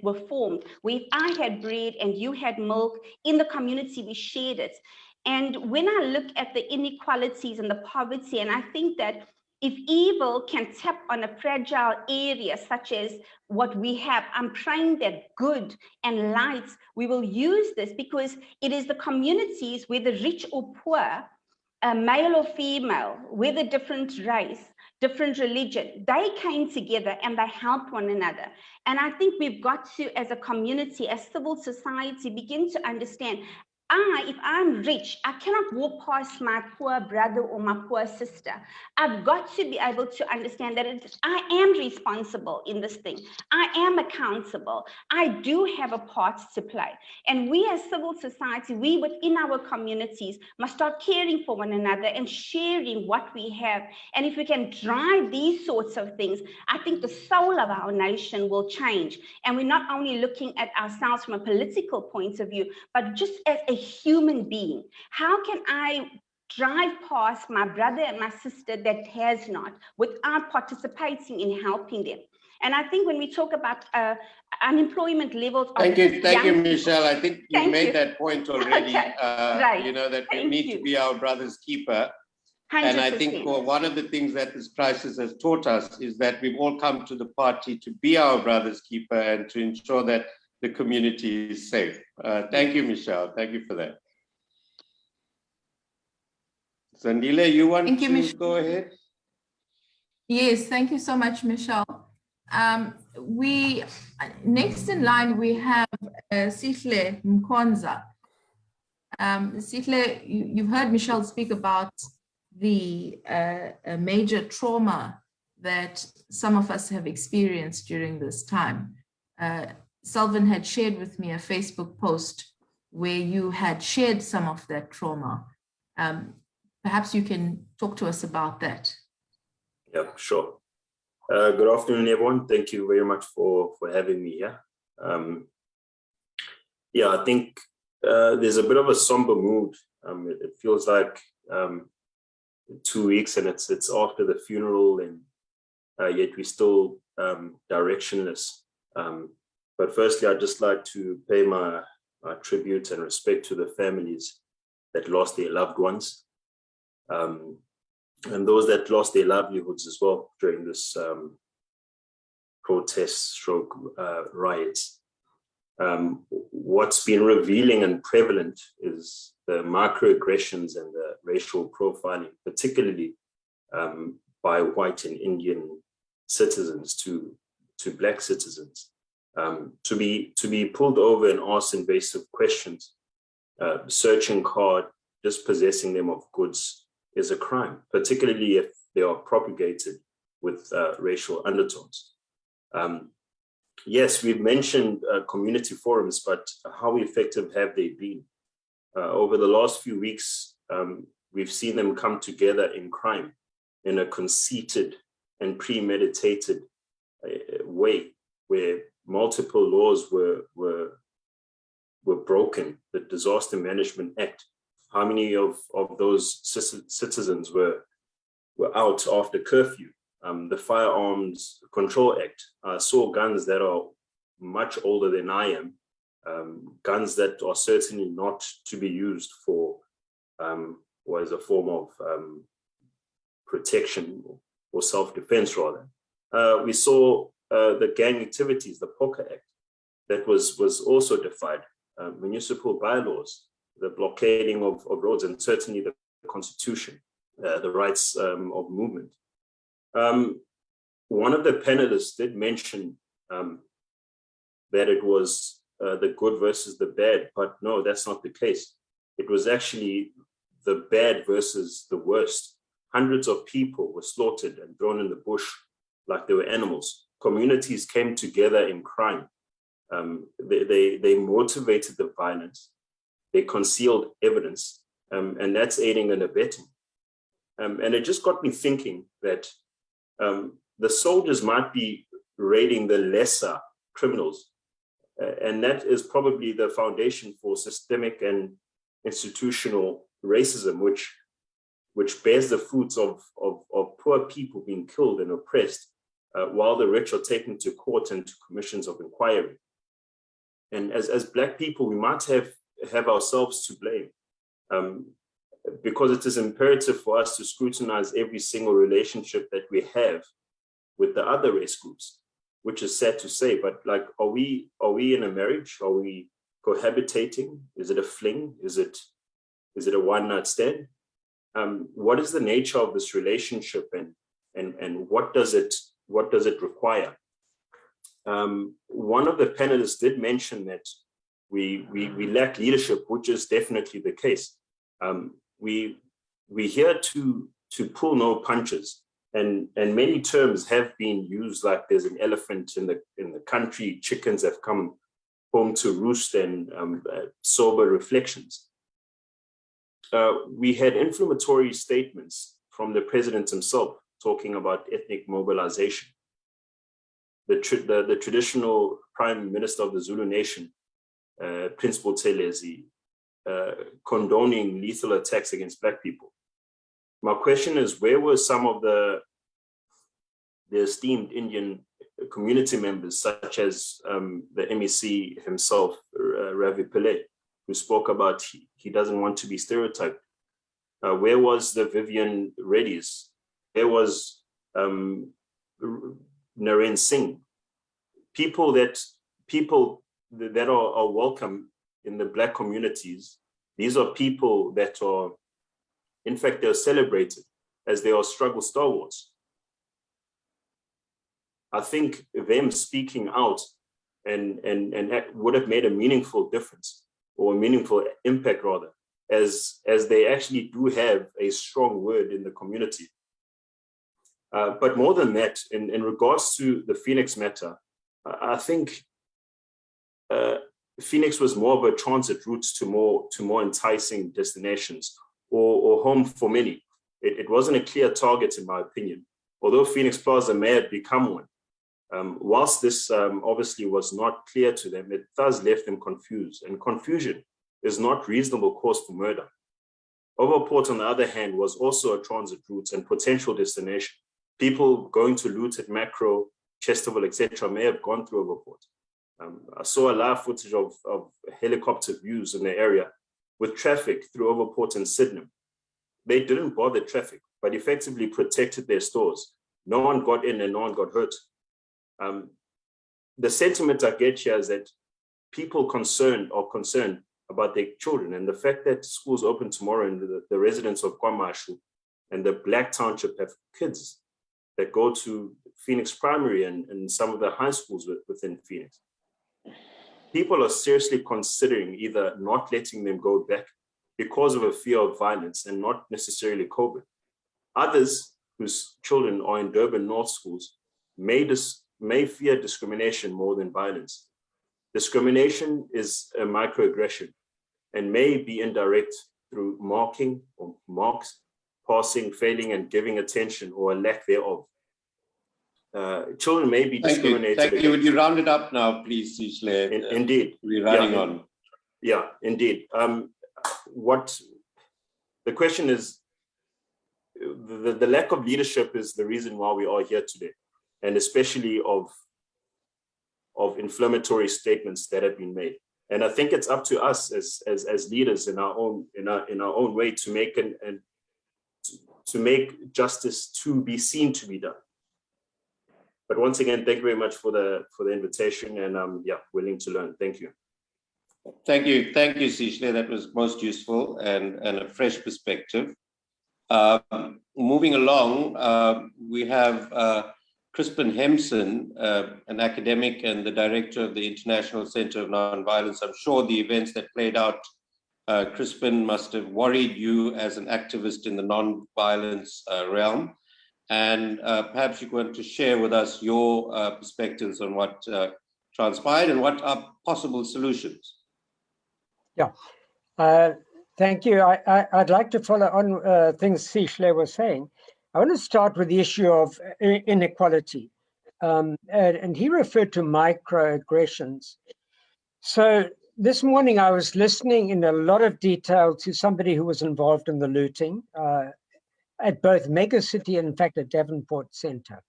were formed. If I had bread and you had milk, in the community, we shared it. And when I look at the inequalities and the poverty, and I think that if evil can tap on a fragile area such as what we have, I'm praying that good and light, we will use this because it is the communities, whether rich or poor, male or female, whether different race, different religion, they came together and they helped one another. And I think we've got to, as a community, as civil society, begin to understand, if I'm rich, I cannot walk past my poor brother or my poor sister. I've got to be able to understand that I am responsible in this thing. I am accountable. I do have a part to play. And we as civil society, we within our communities must start caring for one another and sharing what we have. And if we can drive these sorts of things, I think the soul of our nation will change. And we're not only looking at ourselves from a political point of view, but just as a human being. How can I drive past my brother and my sister that has not without participating in helping them? And I think when we talk about unemployment levels, thank you, Michelle. I think you made that point already. Okay. Right. You know, that we need to be our brother's keeper. 100%. And I think one of the things that this crisis has taught us is that we've all come to the party to be our brother's keeper and to ensure that the community is safe. Thank you, Michelle. Thank you for that. Sandile, you want to go ahead? Yes, thank you so much, Michelle. Next in line, we have SIHLE MKHONZA. SIHLE, you've heard Michelle speak about the major trauma that some of us have experienced during this time. Selvin had shared with me a Facebook post where you had shared some of that trauma. Perhaps you can talk to us about that. Yeah, sure. Good afternoon, everyone. Thank you very much for having me here. Yeah, I think there's a bit of a somber mood. It feels like 2 weeks and it's after the funeral, and yet we're still directionless. But firstly, I'd just like to pay my tribute and respect to the families that lost their loved ones, and those that lost their livelihoods as well during this riots. What's been revealing and prevalent is the microaggressions and the racial profiling, particularly by white and Indian citizens to Black citizens. To be pulled over and asked invasive questions, searching card, dispossessing them of goods is a crime, particularly if they are propagated with racial undertones. Yes, we've mentioned community forums, but how effective have they been? Over the last few weeks, we've seen them come together in crime in a conceited and premeditated way, where multiple laws were broken. The Disaster Management Act, how many of those citizens were out after curfew? The Firearms Control Act. I saw guns that are much older than I am, guns that are certainly not to be used for or as a form of protection or self-defense rather. We saw the gang activities, the Poker Act, that was also defied. Municipal bylaws, the blockading of roads, and certainly the Constitution, the rights of movement. One of the panelists did mention that it was the good versus the bad, but no, that's not the case. It was actually the bad versus the worst. Hundreds of people were slaughtered and thrown in the bush like they were animals. Communities came together in crime. They motivated the violence. They concealed evidence, and that's aiding and abetting. And it just got me thinking that the soldiers might be raiding the lesser criminals, and that is probably the foundation for systemic and institutional racism, which bears the fruits of poor people being killed and oppressed, while the rich are taken to court and to commissions of inquiry. And as Black people, we might have ourselves to blame, because it is imperative for us to scrutinize every single relationship that we have with the other race groups, which is sad to say, but like, are we in a marriage? Are we cohabitating? Is it a fling? Is it a one-night stand? What is the nature of this relationship, and what does it require? One of the panelists did mention that we lack leadership, which is definitely the case. We're here to pull no punches, and many terms have been used, like there's an elephant in the country, chickens have come home to roost, and sober reflections. We had inflammatory statements from the president himself talking about ethnic mobilization. The traditional prime minister of the Zulu nation, Prince BUTHELEZI, condoning lethal attacks against Black people. My question is, where were some of the esteemed Indian community members, such as the MEC himself, RAVI PILLAY, who spoke about he doesn't want to be stereotyped? Where was the Vivian Reddy's? Where was Naren Singh? People that are welcome in the Black communities. These are people that are, in fact, they're celebrated as they are struggle stalwarts. I think them speaking out and that would have made a meaningful difference, or a meaningful impact rather, as they actually do have a strong word in the community. But more than that, in regards to the Phoenix matter, I think Phoenix was more of a transit route to more enticing destinations, or home for many. It wasn't a clear target, in my opinion, although Phoenix Plaza may have become one. Whilst this obviously was not clear to them, it thus left them confused, and confusion is not reasonable cause for murder. Overport, on the other hand, was also a transit route and potential destination. People going to loot at Macro, Chesterville, etc., may have gone through Overport. I saw a live footage of helicopter views in the area with traffic through Overport and Sydenham. They didn't bother traffic, but effectively protected their stores. No one got in and no one got hurt. The sentiment I get here is that people concerned about their children, and the fact that schools open tomorrow and the residents of KwaMashu and the Black Township have kids that go to Phoenix Primary and some of the high schools within Phoenix. People are seriously considering either not letting them go back because of a fear of violence and not necessarily COVID. Others whose children are in Durban North schools may fear discrimination more than violence. Discrimination is a microaggression and may be indirect through marking or marks, passing, failing, and giving attention or a lack thereof. Children may be discriminated against. Thank you. Would you round it up now, please, SIHLE? Indeed. We're running on. Yeah, indeed. What the question is, the lack of leadership is the reason why we are here today, and especially of inflammatory statements that have been made. And I think it's up to us as leaders in our own way to make justice to be seen to be done. But once again, thank you very much for the invitation, and yeah, willing to learn. Thank you. Thank you, SIHLE. That was most useful and a fresh perspective. Moving along, we have CRISPIN HEMPSON, an academic and the director of the International Center of Nonviolence. I'm sure the events that played out, CRISPIN, must have worried you as an activist in the nonviolence realm. And perhaps you want to share with us your perspectives on what transpired and what are possible solutions. Yeah, thank you. I'd like to follow on things SIHLE was saying. I want to start with the issue of inequality. And he referred to microaggressions. So this morning I was listening in a lot of detail to somebody who was involved in the looting at both Megacity and in fact at Devonport Center.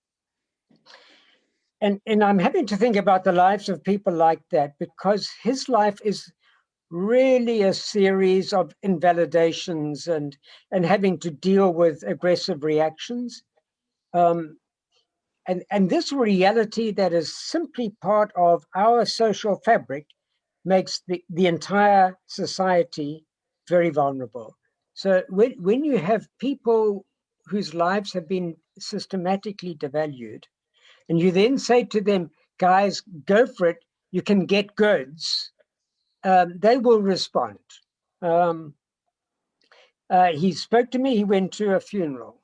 And I'm having to think about the lives of people like that, because his life is really a series of invalidations and having to deal with aggressive reactions. And this reality that is simply part of our social fabric makes the entire society very vulnerable. So when you have people whose lives have been systematically devalued, and you then say to them, guys, go for it, you can get goods, they will respond. He spoke to me, he went to a funeral.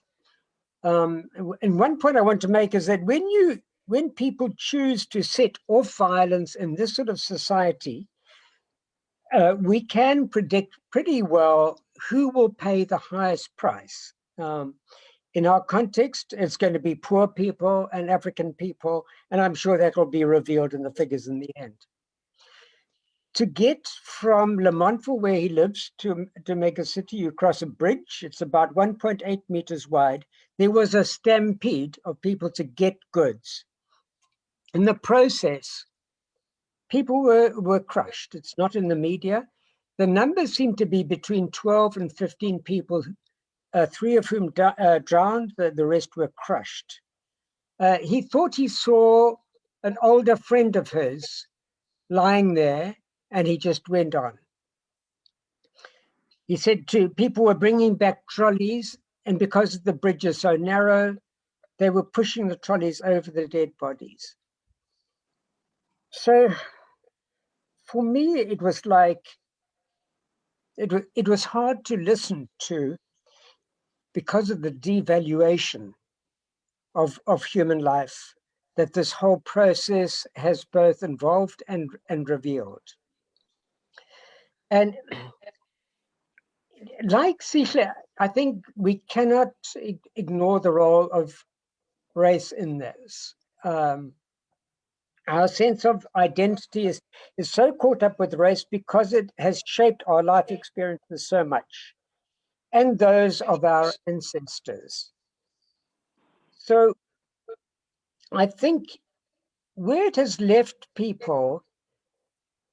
And one point I want to make is that when people choose to set off violence in this sort of society, we can predict pretty well who will pay the highest price. In our context, it's going to be poor people and African people, and I'm sure that will be revealed in the figures in the end. To get from Lemontville, where he lives, to Megacity, you cross a bridge. It's about 1.8 meters wide. There was a stampede of people to get goods. In the process, people were crushed. It's not in the media. The numbers seem to be between 12 and 15 people, 3 of whom drowned, the rest were crushed. He thought he saw an older friend of his lying there, and he just went on. He said people were bringing back trolleys, and because the bridge is so narrow, they were pushing the trolleys over the dead bodies. So for me, it was like, it was hard to listen to because of the devaluation of human life that this whole process has both involved and revealed. And like SIHLE, I think we cannot ignore the role of race in this. Our sense of identity is so caught up with race because it has shaped our life experiences so much, and those of our ancestors. So I think where it has left people,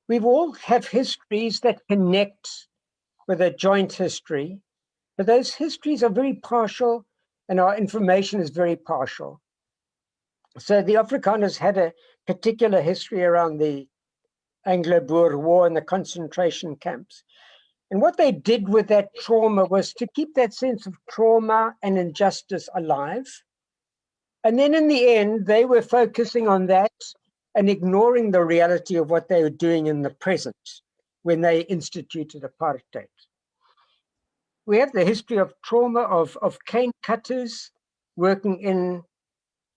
we all have histories that connect with a joint history, but those histories are very partial and our information is very partial. So the Afrikaners had a particular history around the Anglo-Boer War and the concentration camps. And what they did with that trauma was to keep that sense of trauma and injustice alive. And then in the end, they were focusing on that and ignoring the reality of what they were doing in the present when they instituted apartheid. We have the history of trauma of cane cutters working in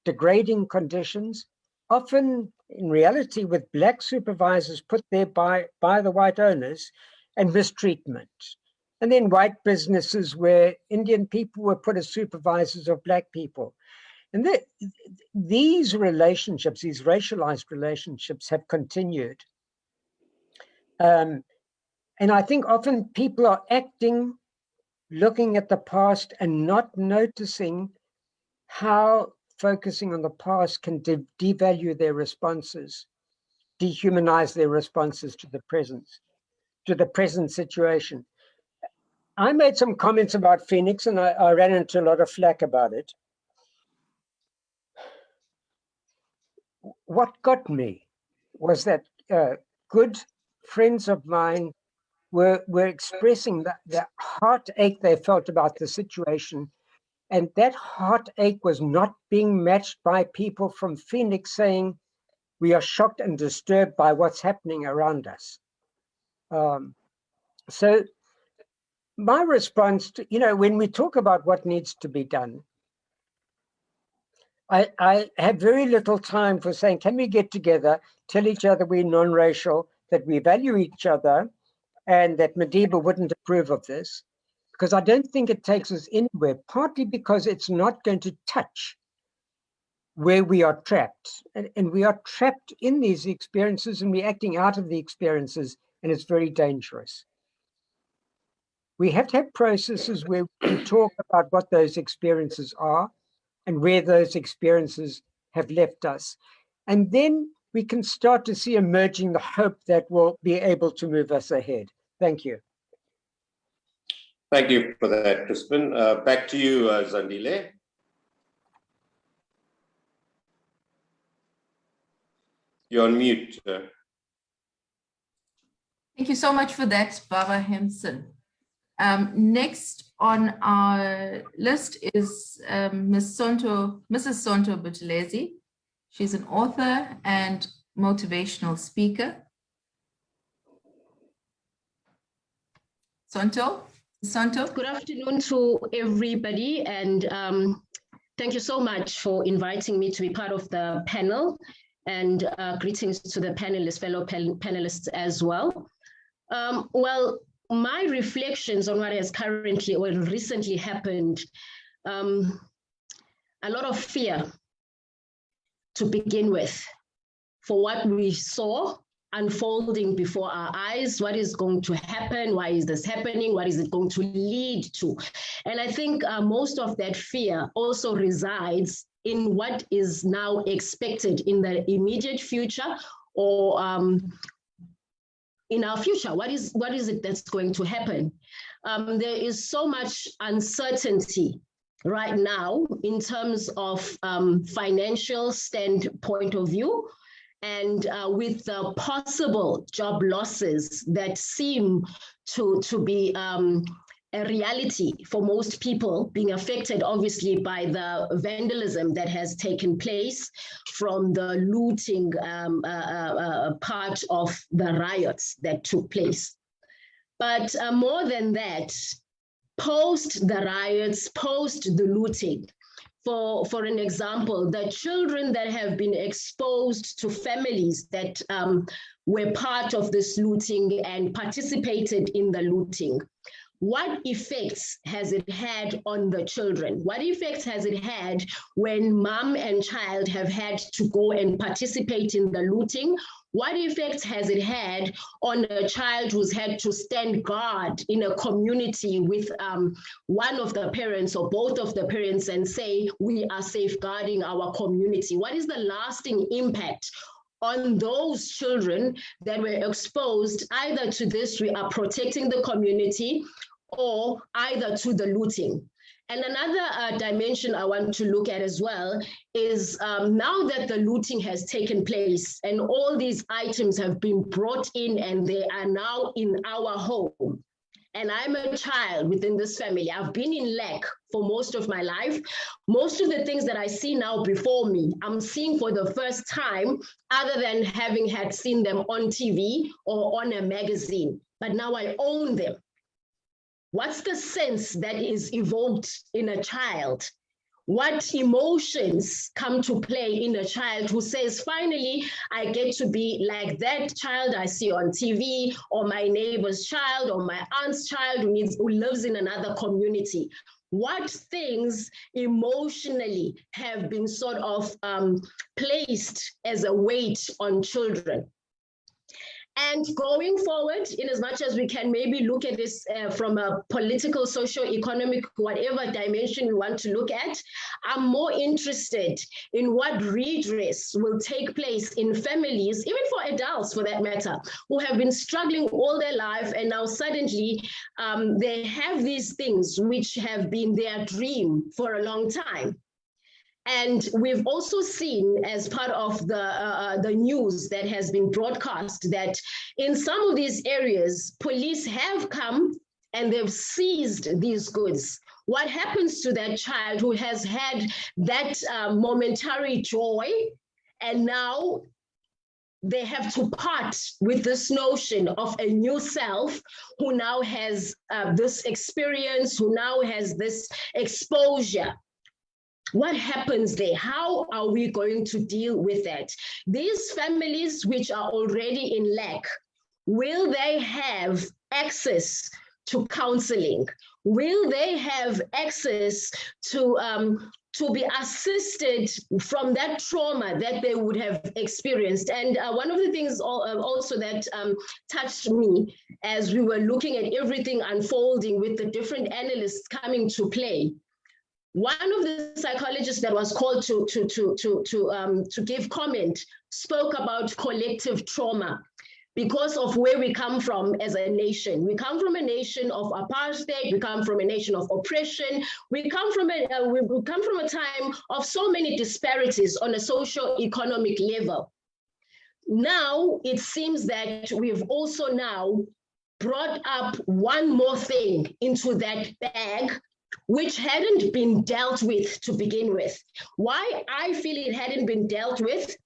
degrading conditions, often in reality with black supervisors put there by the white owners, and mistreatment. And then white businesses where Indian people were put as supervisors of black people. And these relationships, these racialized relationships have continued. And I think often people are acting, looking at the past and not noticing how focusing on the past can devalue their responses, dehumanize their responses to the present situation. I made some comments about Phoenix and I ran into a lot of flack about it. what got me was that good friends of mine were expressing the heartache they felt about the situation. And that heartache was not being matched by people from Phoenix saying, we are shocked and disturbed by what's happening around us. So my response to, when we talk about what needs to be done, I have very little time for saying, can we get together, tell each other we're non-racial, that we value each other, and that Madiba wouldn't approve of this, because I don't think it takes us anywhere, partly because it's not going to touch where we are trapped. And we are trapped in these experiences and we're acting out of the experiences, and it's very dangerous. We have to have processes where we talk about what those experiences are and where those experiences have left us. And then we can start to see emerging the hope that will be able to move us ahead. Thank you. Thank you for that, Crispin. Back to you, Zandile. You're on mute. Thank you so much for that, Baba HEMPSON. Next on our list is Mrs. Sonto Buthelezi. She's an author and motivational speaker. Sonto? Good afternoon to everybody, and thank you so much for inviting me to be part of the panel, and greetings to the panelists, fellow panelists as well. Well, my reflections on what has currently or recently happened, a lot of fear to begin with for what we saw unfolding before our eyes. What is going to happen? Why is this happening? What is it going to lead to? And I think most of that fear also resides in what is now expected in the immediate future, or in our future. What is it that's going to happen? There is so much uncertainty right now in terms of financial standpoint of view, and with the possible job losses that seem to be a reality for most people, being affected obviously by the vandalism that has taken place from the looting part of the riots that took place. But more than that, post the riots, post the looting, for an example, the children that have been exposed to families that were part of this looting and participated in the looting, what effects has it had on the children? What effects has it had when mom and child have had to go and participate in the looting? What effects has it had on a child who's had to stand guard in a community with one of the parents or both of the parents and say, we are safeguarding our community? What is the lasting impact on those children that were exposed either to this, we are protecting the community, or either to the looting? And another dimension I want to look at as well is now that the looting has taken place and all these items have been brought in and they are now in our home, and I'm a child within this family, I've been in lack for most of my life. Most of the things that I see now before me, I'm seeing for the first time, other than having had seen them on TV or on a magazine, but now I own them. What's the sense that is evoked in a child? What emotions come to play in a child who says, finally, I get to be like that child I see on TV, or my neighbor's child, or my aunt's child who lives in another community? What things emotionally have been sort of placed as a weight on children? And going forward, in as much as we can maybe look at this from a political, socio-economic, whatever dimension we want to look at, I'm more interested in what redress will take place in families, even for adults for that matter, who have been struggling all their life, and now suddenly they have these things which have been their dream for a long time. And we've also seen, as part of the news that has been broadcast, that in some of these areas, police have come and they've seized these goods. What happens to that child who has had that momentary joy, and now they have to part with this notion of a new self, who now has this experience, who now has this exposure? What happens there? How are we going to deal with that? These families which are already in lack, will they have access to counseling? Will they have access to be assisted from that trauma that they would have experienced? And one of the things also that touched me as we were looking at everything unfolding with the different analysts coming to play, one of the psychologists that was called to give comment spoke about collective trauma because of where we come from as a nation. We come from a nation of apartheid. We come from a nation of oppression. We come from a time of so many disparities on a socio-economic level. Now it seems that we've also now brought up one more thing into that bag, which hadn't been dealt with to begin with. Why I feel it hadn't been dealt with?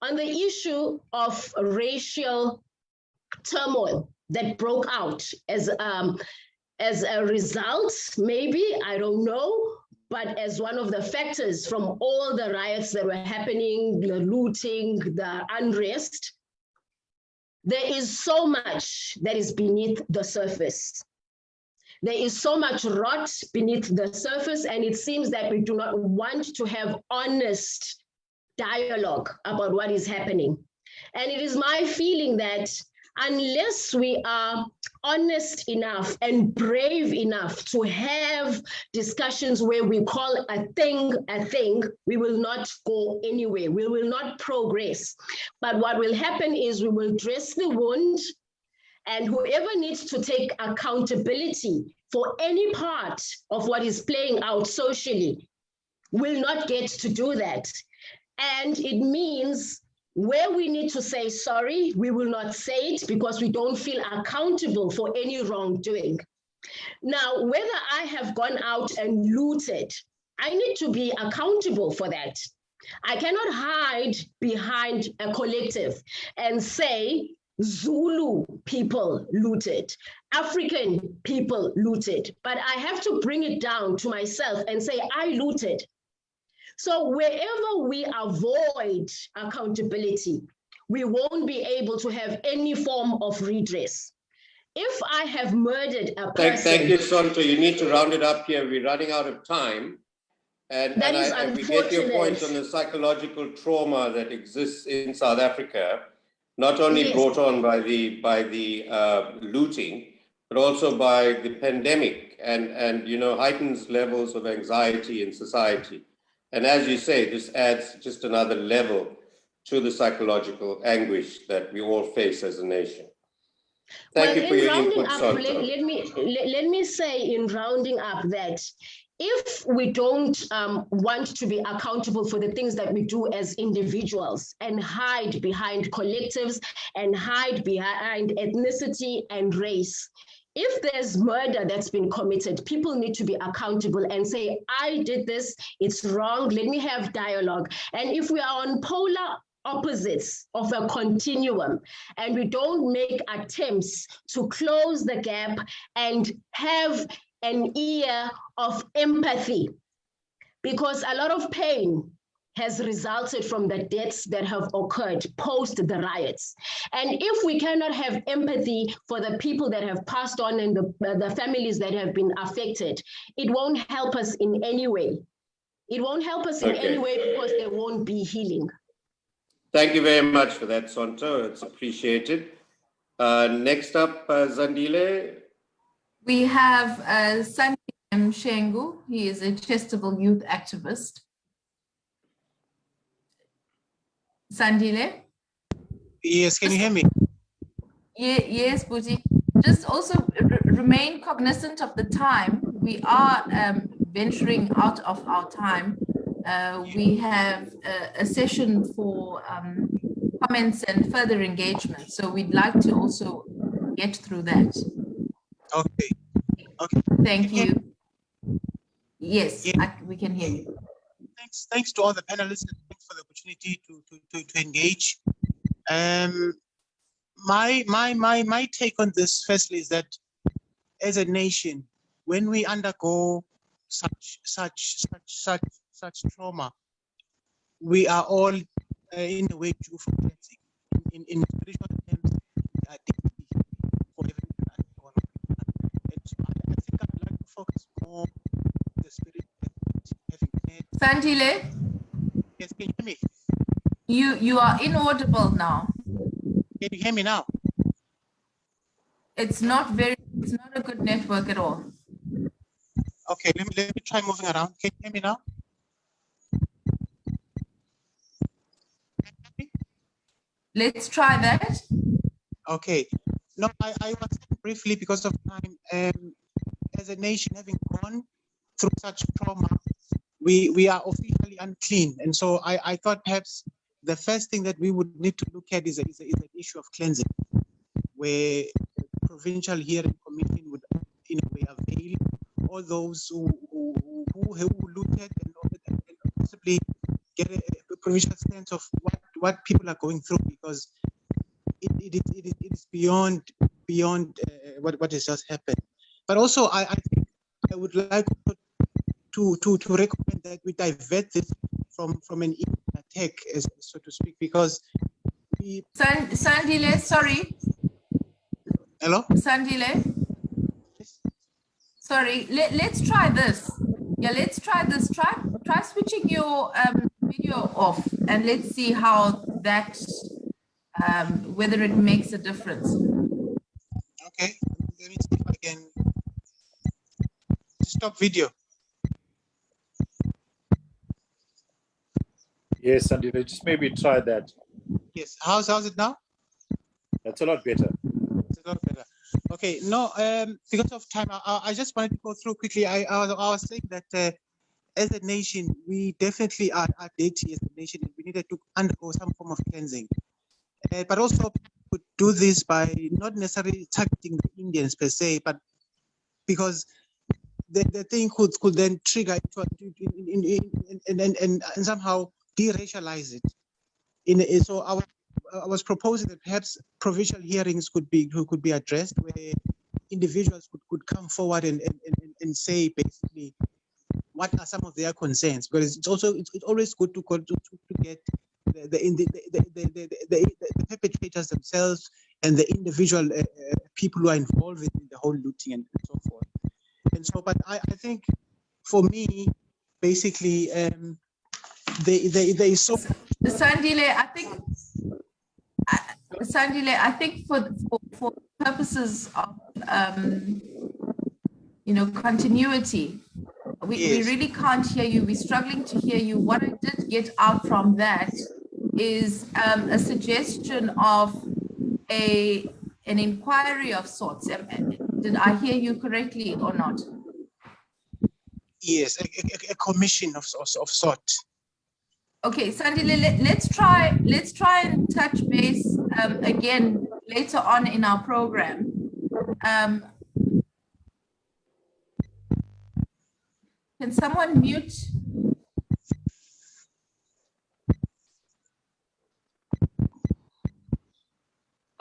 On the issue of racial turmoil that broke out as a result, maybe, I don't know, but as one of the factors from all the riots that were happening, the looting, the unrest, there is so much that is beneath the surface. There is so much rot beneath the surface, and it seems that we do not want to have honest dialogue about what is happening. And it is my feeling that unless we are honest enough and brave enough to have discussions where we call a thing, we will not go anywhere. We will not progress. But what will happen is we will dress the wound, and whoever needs to take accountability for any part of what is playing out socially will not get to do that. And it means where we need to say sorry, we will not say it because we don't feel accountable for any wrongdoing. Now, whether I have gone out and looted, I need to be accountable for that. I cannot hide behind a collective and say, Zulu people looted, African people looted, but I have to bring it down to myself and say, I looted. So wherever we avoid accountability, we won't be able to have any form of redress. If I have murdered a person— Thank you, Sonto. You need to round it up here. We're running out of time. And we get your point on the psychological trauma that exists in South Africa, not only brought on by the looting, but also by the pandemic and heightened levels of anxiety in society. And as you say, this adds just another level to the psychological anguish that we all face as a nation. Thank you for your input, Sonto. Let me say in rounding up that if we don't want to be accountable for the things that we do as individuals and hide behind collectives and hide behind ethnicity and race, if there's murder that's been committed, people need to be accountable and say, I did this, it's wrong, let me have dialogue. And if we are on polar opposites of a continuum and we don't make attempts to close the gap and have an ear of empathy, because a lot of pain has resulted from the deaths that have occurred post the riots. And if we cannot have empathy for the people that have passed on and the families that have been affected, it won't help us in any way. It won't help us in any way because there won't be healing. Thank you very much for that, Sonto. It's appreciated. Next up, Zandile. We have Sandile MSHENGU. He is a Chestable youth activist. Sandile? Yes, can you hear me? Yes, Buti. Just also remain cognizant of the time. We are venturing out of our time. we have a session for comments and further engagement. So we'd like to also get through that. Okay. Okay. Thank you. Yes, Yeah. we can hear you. Thanks to all the panelists, and thanks for the opportunity to engage. My take on this firstly is that as a nation, when we undergo such trauma, we are all in a way due for cleansing. In spiritual terms, we are deeply for everyone. And so I think I'd like to focus more on the spirit having met. Sandile? Yes, can you hear me? You are inaudible now. Can you hear me now? It's not a good network at all. Okay, let me try moving around. Can you hear me now? Let's try that. Okay. No, I was saying briefly because of time. As a nation, having gone through such trauma, we are officially unclean, and so I thought perhaps the first thing that we would need to look at is an issue of cleansing, where the Provincial Hearing Commission would, in a way, avail all those who looted and possibly get a provincial sense of what people are going through, because it is beyond what has just happened. But also, I think I would like to recommend that we divert this from an attack, so to speak, because we. Sandile, sorry. Hello? Sandile? Sorry, let's try this. Yeah, let's try this. Try switching your video off, and let's see how that, whether it makes a difference. Okay, let me see if I can stop video. Yes, Sandile, just maybe try that. Yes, how's it now? That's a lot better. It's a lot better. Okay, no, because of time, I just wanted to go through quickly. I was saying that as a nation, we definitely are dirty as a nation, and we needed to undergo some form of cleansing. But also could do this by not necessarily targeting the Indians per se, but because the thing could then trigger and somehow de-racialize it. So I was proposing that perhaps provincial hearings could be addressed, where individuals could come forward and say basically what are some of their concerns, because it's always good to get the perpetrators themselves and the individual people who are involved in the whole looting and so forth. And so, but I think for me, basically, they so. Sandile, I think for purposes of continuity, we really can't hear you. We're struggling to hear you. What I did get out from that is a suggestion of an inquiry of sorts. Did I hear you correctly or not? Yes, a commission of sort. Okay, Sandile, let's try and touch base again later on in our program. Can someone mute?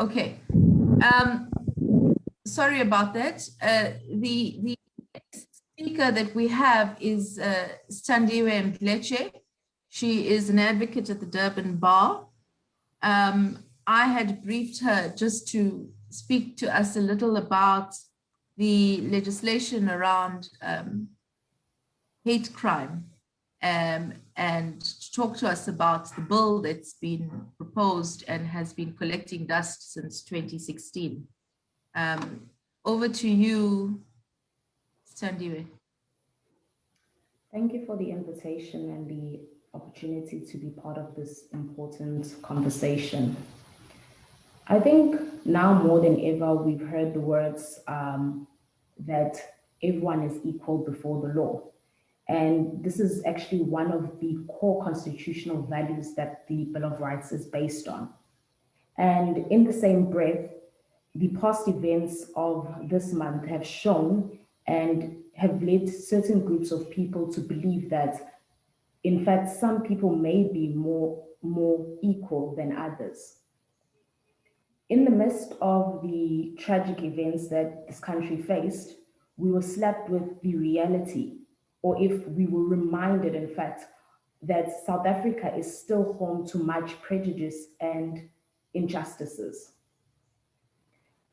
Okay. Sorry about that. The speaker that we have is Sandiwe Mdleche. She is an advocate at the Durban Bar. I had briefed her just to speak to us a little about the legislation around hate crime and to talk to us about the bill that's been proposed and has been collecting dust since 2016. Over to you, Sandiwe. Thank you for the invitation and the opportunity to be part of this important conversation. I think now more than ever, we've heard the words that everyone is equal before the law. And this is actually one of the core constitutional values that the Bill of Rights is based on. And in the same breath, the past events of this month have shown and have led certain groups of people to believe that, in fact, some people may be more equal than others. In the midst of the tragic events that this country faced, we were slapped with the reality, or if we were reminded, in fact, that South Africa is still home to much prejudice and injustices.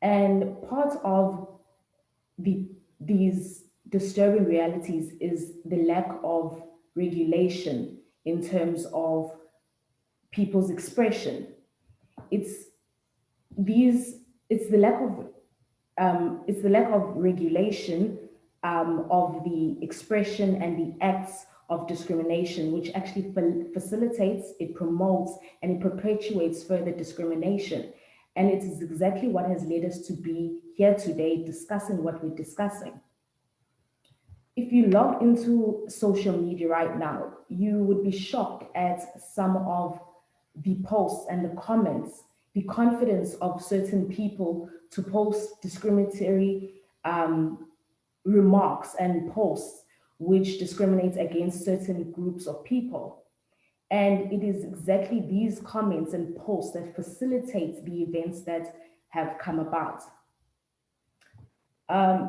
And part of these disturbing realities is the lack of regulation in terms of people's expression. It's the lack of regulation of the expression and the acts of discrimination, which actually facilitates, it promotes, and it perpetuates further discrimination. And it is exactly what has led us to be here today discussing what we're discussing. If you log into social media right now, you would be shocked at some of the posts and the comments, the confidence of certain people to post discriminatory remarks and posts which discriminate against certain groups of people. And it is exactly these comments and posts that facilitate the events that have come about.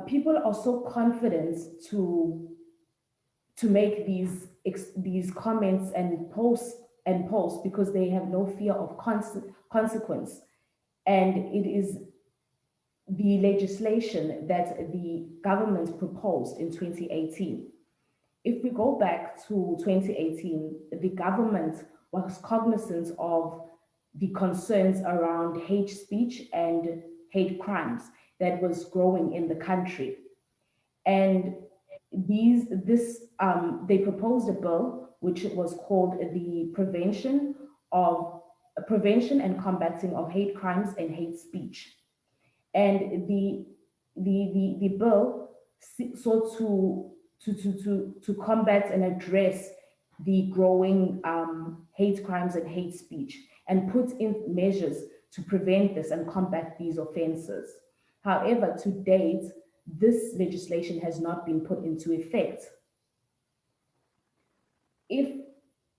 People are so confident to make these comments and posts because they have no fear of consequence. And it is the legislation that the government proposed in 2018. If we go back to 2018, the government was cognizant of the concerns around hate speech and hate crimes that was growing in the country. And they proposed a bill which was called the Prevention and Combating of Hate Crimes and Hate Speech. And the bill sought to combat and address the growing hate crimes and hate speech and put in measures to prevent this and combat these offenses. However, to date, this legislation has not been put into effect. If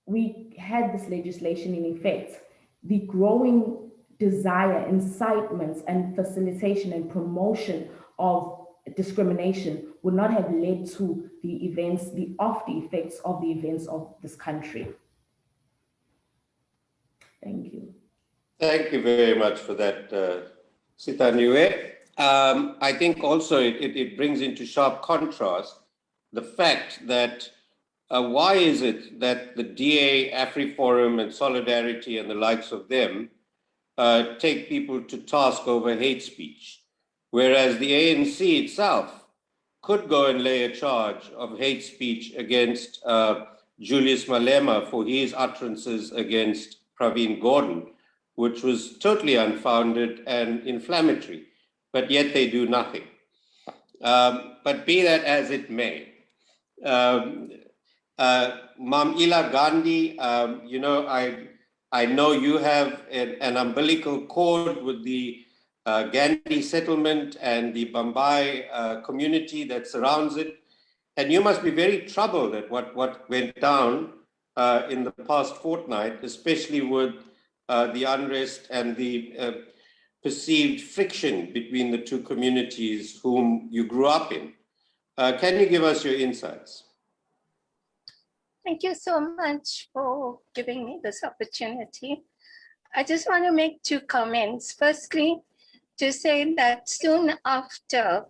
we had this legislation in effect, the growing desire, incitement, and facilitation and promotion of discrimination would not have led to the events, the after effects of the events of this country. Thank you. Thank you very much for that, Sitaniwe. I think also it brings into sharp contrast the fact that why is it that the DA, AfriForum, and Solidarity and the likes of them take people to task over hate speech, whereas the ANC itself could go and lay a charge of hate speech against Julius Malema for his utterances against Pravin Gordhan, which was totally unfounded and inflammatory, but yet they do nothing. But be that as it may, Mamila Gandhi, you know, I know you have an umbilical cord with the Gandhi settlement and the Bambai community that surrounds it. And you must be very troubled at what went down in the past fortnight, especially with the unrest and the perceived friction between the two communities whom you grew up in. Can you give us your insights? Thank you so much for giving me this opportunity. I just want to make two comments. Firstly, to say that soon after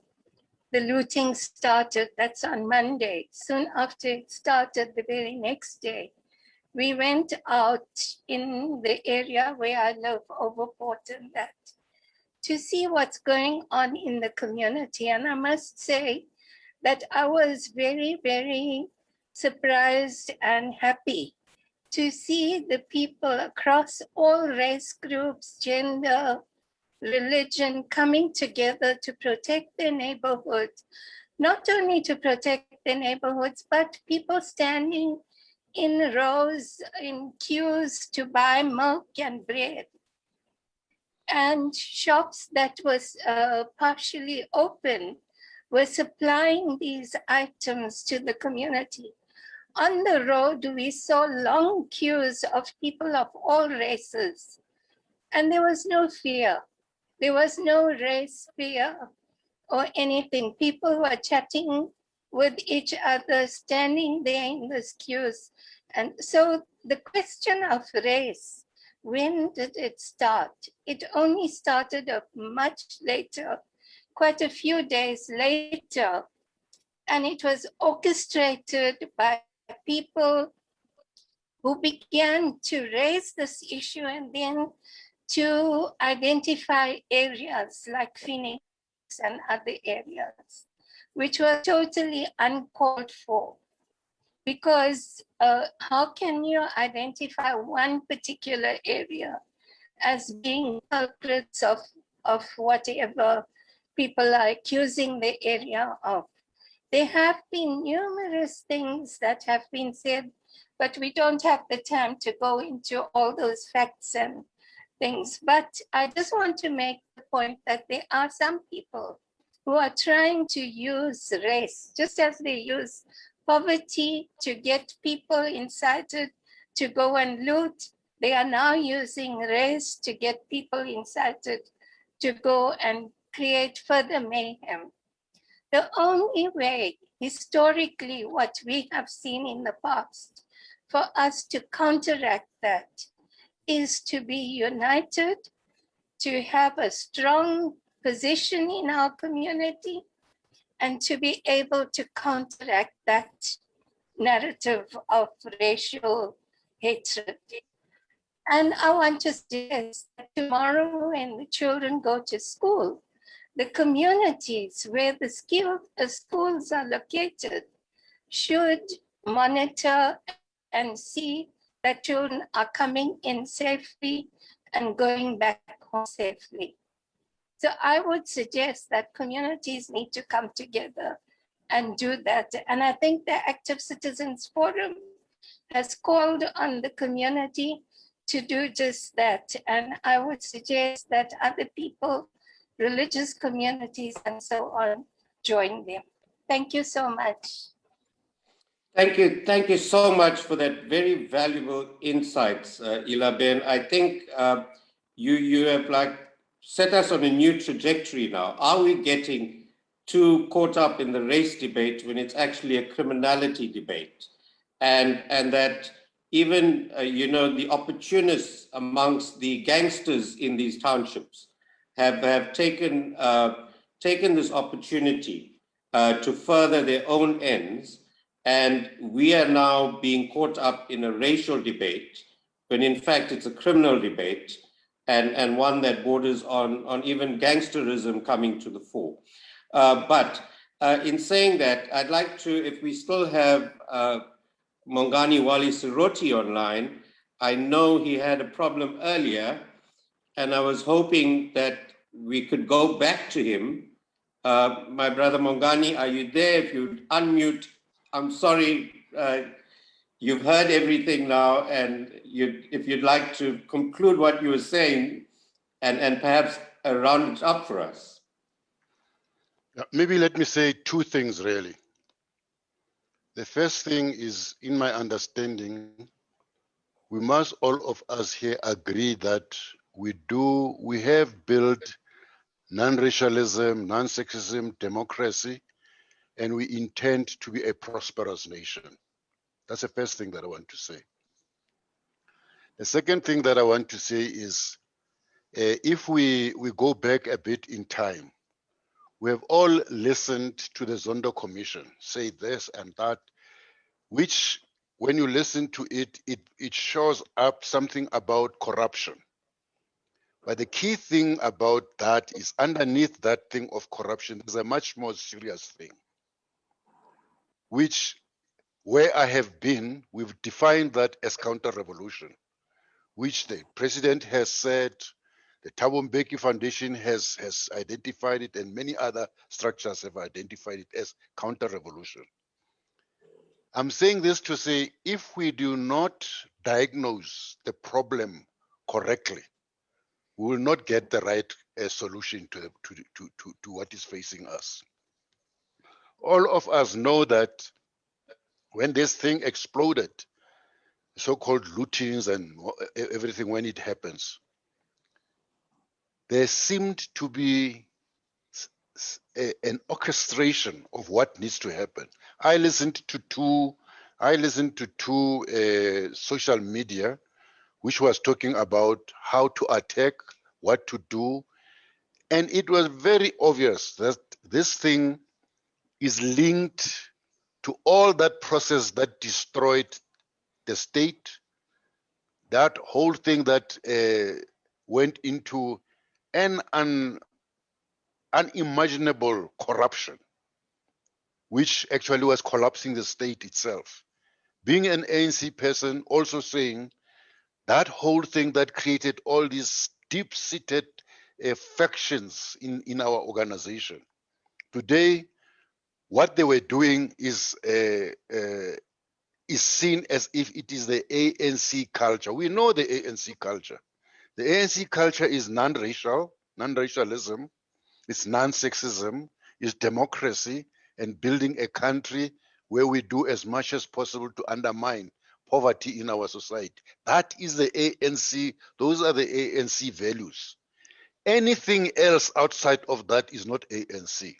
the looting started, that's on Monday, soon after it started, the very next day, we went out in the area where I live, over Port and that, to see what's going on in the community. And I must say that I was very, very surprised and happy to see the people across all race groups, gender, religion coming together to protect their neighborhood, not only to protect the neighborhoods, but people standing in rows, in queues to buy milk and bread. And shops that was partially open were supplying these items to the community. On the road, we saw long queues of people of all races, and there was no fear. There was no race fear or anything. People were chatting with each other, standing there in these queues. And so the question of race, when did it start? It only started much later, quite a few days later. And it was orchestrated by people who began to raise this issue and then to identify areas like Phoenix and other areas, which were totally uncalled for. Because how can you identify one particular area as being culprits of whatever people are accusing the area of? There have been numerous things that have been said, but we don't have the time to go into all those facts and things. But I just want to make the point that there are some people who are trying to use race, just as they use poverty to get people incited to go and loot. They are now using race to get people incited to go and create further mayhem. The only way, historically, what we have seen in the past, for us to counteract that is to be united, to have a strong position in our community, and to be able to counteract that narrative of racial hatred. And I want to suggest that tomorrow when the children go to school, the communities where the schools are located should monitor and see that children are coming in safely and going back home safely. So I would suggest that communities need to come together and do that. And I think the Active Citizens Forum has called on the community to do just that. And I would suggest that other people, religious communities and so on, join them. Thank you so much. Thank you so much for that very valuable insights, Ilaben. I think you have like set us on a new trajectory now. Are we getting too caught up in the race debate when it's actually a criminality debate? And that even, the opportunists amongst the gangsters in these townships have taken this opportunity to further their own ends. And we are now being caught up in a racial debate when in fact it's a criminal debate and one that borders on even gangsterism coming to the fore. But in saying that, I'd like to, if we still have MONGANE WALLY SEROTE online, I know he had a problem earlier, and I was hoping that we could go back to him. My brother MONGANE, are you there? If you'd unmute, I'm sorry, you've heard everything now, and if you'd like to conclude what you were saying and perhaps round it up for us. Maybe let me say two things really. The first thing is, in my understanding, we must all of us here agree that we have built non-racialism, non-sexism, democracy, and we intend to be a prosperous nation. That's the first thing that I want to say. The second thing that I want to say is, if we go back a bit in time, we have all listened to the Zondo Commission say this and that, which when you listen to it, it shows up something about corruption. But the key thing about that is underneath that thing of corruption, there's a much more serious thing, which where I have been, we've defined that as counter-revolution, which the president has said The Thabo Mbeki Foundation has identified it, and many other structures have identified it as counter-revolution. I'm saying this to say, if we do not diagnose the problem correctly, we will not get the right solution to what is facing us. All of us know that when this thing exploded, so-called lootings and everything, when it happens, there seemed to be an orchestration of what needs to happen. I listened to two social media, which was talking about how to attack, what to do. And it was very obvious that this thing is linked to all that process that destroyed the state, that whole thing that went into an unimaginable corruption, which actually was collapsing the state itself. Being an ANC person, also saying that whole thing that created all these deep-seated factions in our organization. Today, what they were doing is seen as if it is the ANC culture. We know the ANC culture. The ANC culture is non-racial, non-racialism, it's non-sexism, it's democracy, and building a country where we do as much as possible to undermine poverty in our society. That is the ANC, those are the ANC values. Anything else outside of that is not ANC.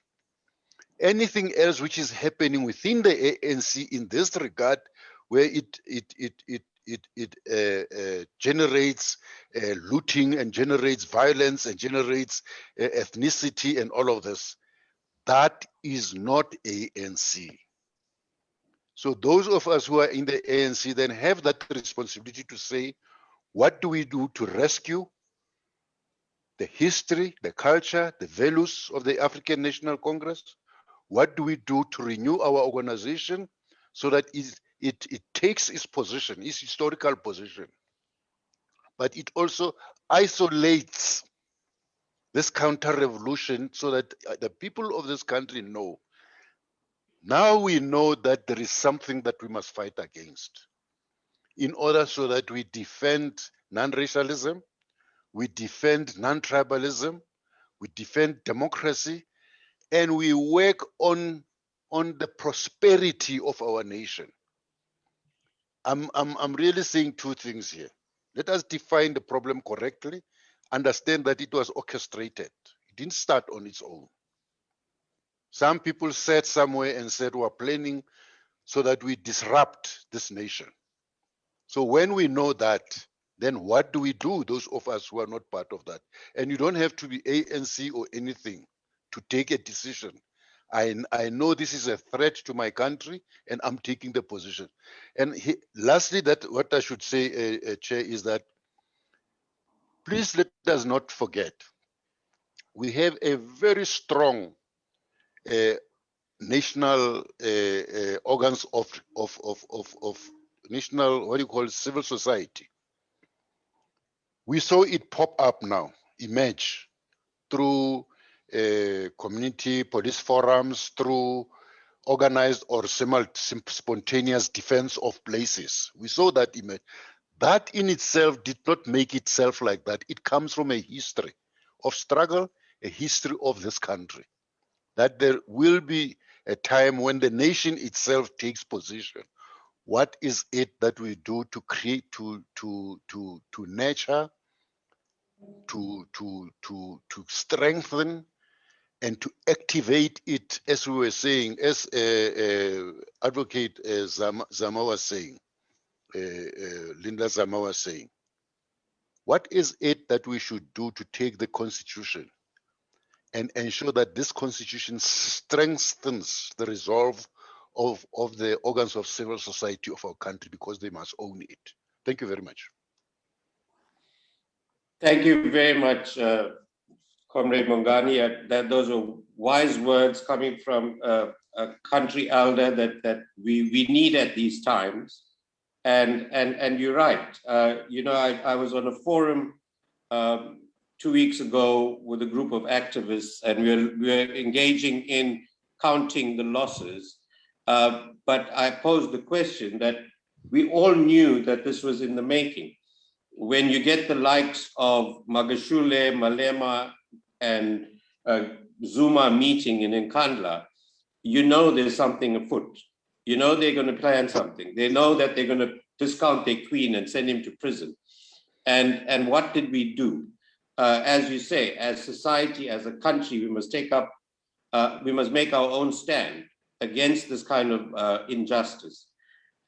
Anything else which is happening within the ANC in this regard, where it generates looting and generates violence and generates ethnicity and all of this, that is not ANC. So those of us who are in the ANC then have that responsibility to say, what do we do to rescue the history, the culture, the values of the African National Congress? What do we do to renew our organization so that it takes its position, its historical position, but it also isolates this counter-revolution so that the people of this country know. Now we know that there is something that we must fight against in order so that we defend non-racialism, we defend non-tribalism, we defend democracy, and we work on the prosperity of our nation. I'm really saying two things here. Let us define the problem correctly, understand that it was orchestrated. It didn't start on its own. Some people sat somewhere and said, we're planning so that we disrupt this nation. So when we know that, then what do we do, those of us who are not part of that? And you don't have to be ANC or anything to take a decision. I know this is a threat to my country, and I'm taking the position. And lastly, that what I should say, Chair, is that please let us not forget, we have a very strong national organs of national, what do you call it, civil society. We saw it pop up now, emerge through community police forums, through organized or spontaneous defense of places. We saw that image. That in itself did not make itself like that. It comes from a history of struggle, a history of this country. That there will be a time when the nation itself takes position. What is it that we do to create, to nurture, to strengthen, and to activate it, as we were saying, as Advocate Zama was saying, Linda Zama was saying. What is it that we should do to take the Constitution and ensure that this Constitution strengthens the resolve of the organs of civil society of our country, because they must own it? Thank you very much. Thank you very much, Comrade Mongane. Those are wise words coming from a country elder that we need at these times. And you're right. You know, I was on a forum 2 weeks ago with a group of activists, and we're engaging in counting the losses. But I posed the question that we all knew that this was in the making. When you get the likes of Magashule, Malema, and Zuma meeting in Nkandla, you know there's something afoot. You know they're going to plan something. They know that they're going to discount their queen and send him to prison. And what did we do? As you say, as society, as a country, we must take up, we must make our own stand against this kind of injustice.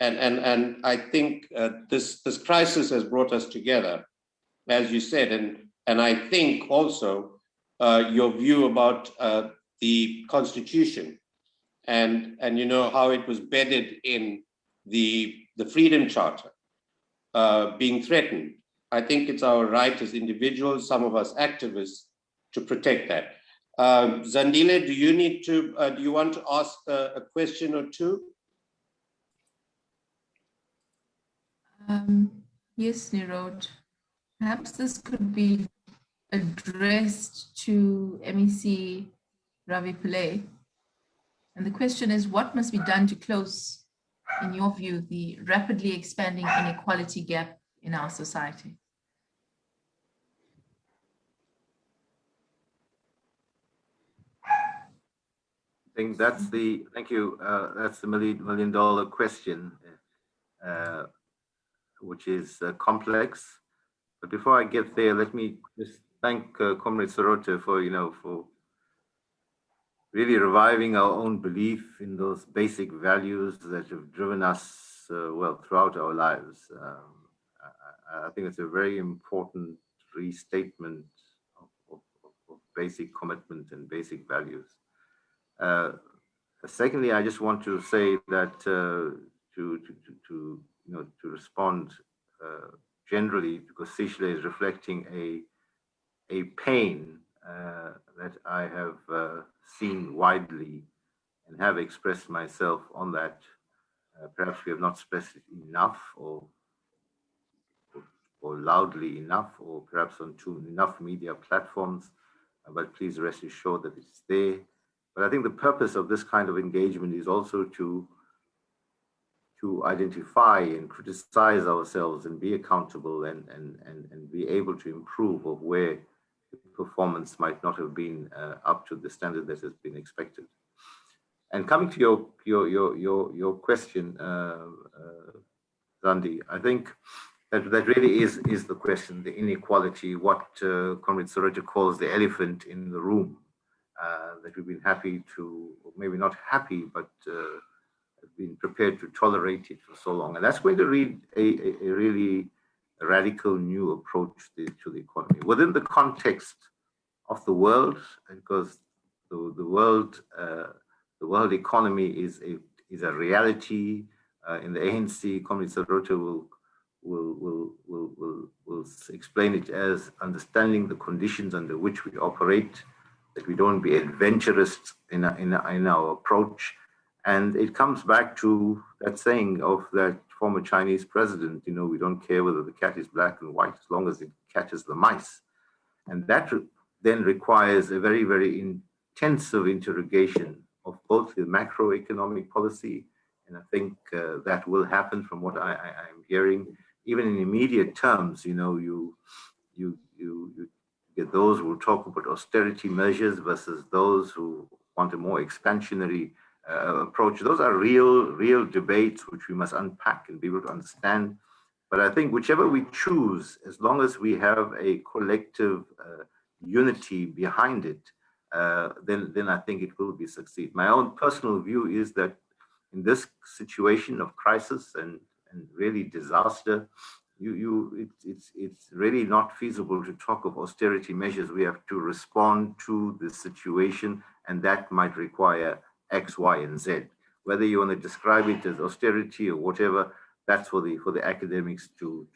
And I think this crisis has brought us together, as you said, and I think also your view about the Constitution and you know how it was bedded in the Freedom Charter being threatened. I think it's our right as individuals, some of us activists, to protect that. Zandile, do you want to ask a question or two? Yes, Nirod. Perhaps this could be addressed to MEC Ravi PILLAY. And the question is, what must be done to close, in your view, the rapidly expanding inequality gap in our society? I think that's the, thank you, that's the million dollar question, which is complex. But before I get there, let me just thank Comrade SEROTE for, for really reviving our own belief in those basic values that have driven us, well, throughout our lives. I think it's a very important restatement of basic commitment and basic values. Secondly, I just want to say that to respond generally, because SIHLE is reflecting a pain that I have seen widely and have expressed myself on that. Perhaps we have not expressed it enough or loudly enough, or perhaps on enough media platforms, but please rest assured that it's there. But I think the purpose of this kind of engagement is also to identify and criticize ourselves and be accountable and be able to improve of where performance might not have been up to the standard that has been expected. And coming to your question, Zandi, I think that really is the question, the inequality, what Comrade SEROTE calls the elephant in the room, that we've been happy to, or maybe not happy, but been prepared to tolerate it for so long. And that's going to read a really radical new approach to the economy within the context of the world, because the world economy is a reality. In the ANC, Comrade SEROTE will explain it as understanding the conditions under which we operate, that we don't be adventurous in our approach. And it comes back to that saying of that former Chinese president, we don't care whether the cat is black and white as long as it catches the mice. And that then requires a very, very intensive interrogation of both the macroeconomic policy, and I think that will happen from what I'm hearing. Even in immediate terms, you get those who talk about austerity measures versus those who want a more expansionary approach. Those are real debates which we must unpack and be able to understand. But I think whichever we choose, as long as we have a collective unity behind it, then I think it will be succeed. My own personal view is that in this situation of crisis and really disaster, it's really not feasible to talk of austerity measures. We have to respond to the situation, and that might require X, Y, and Z. Whether you want to describe it as austerity or whatever, that's for the academics to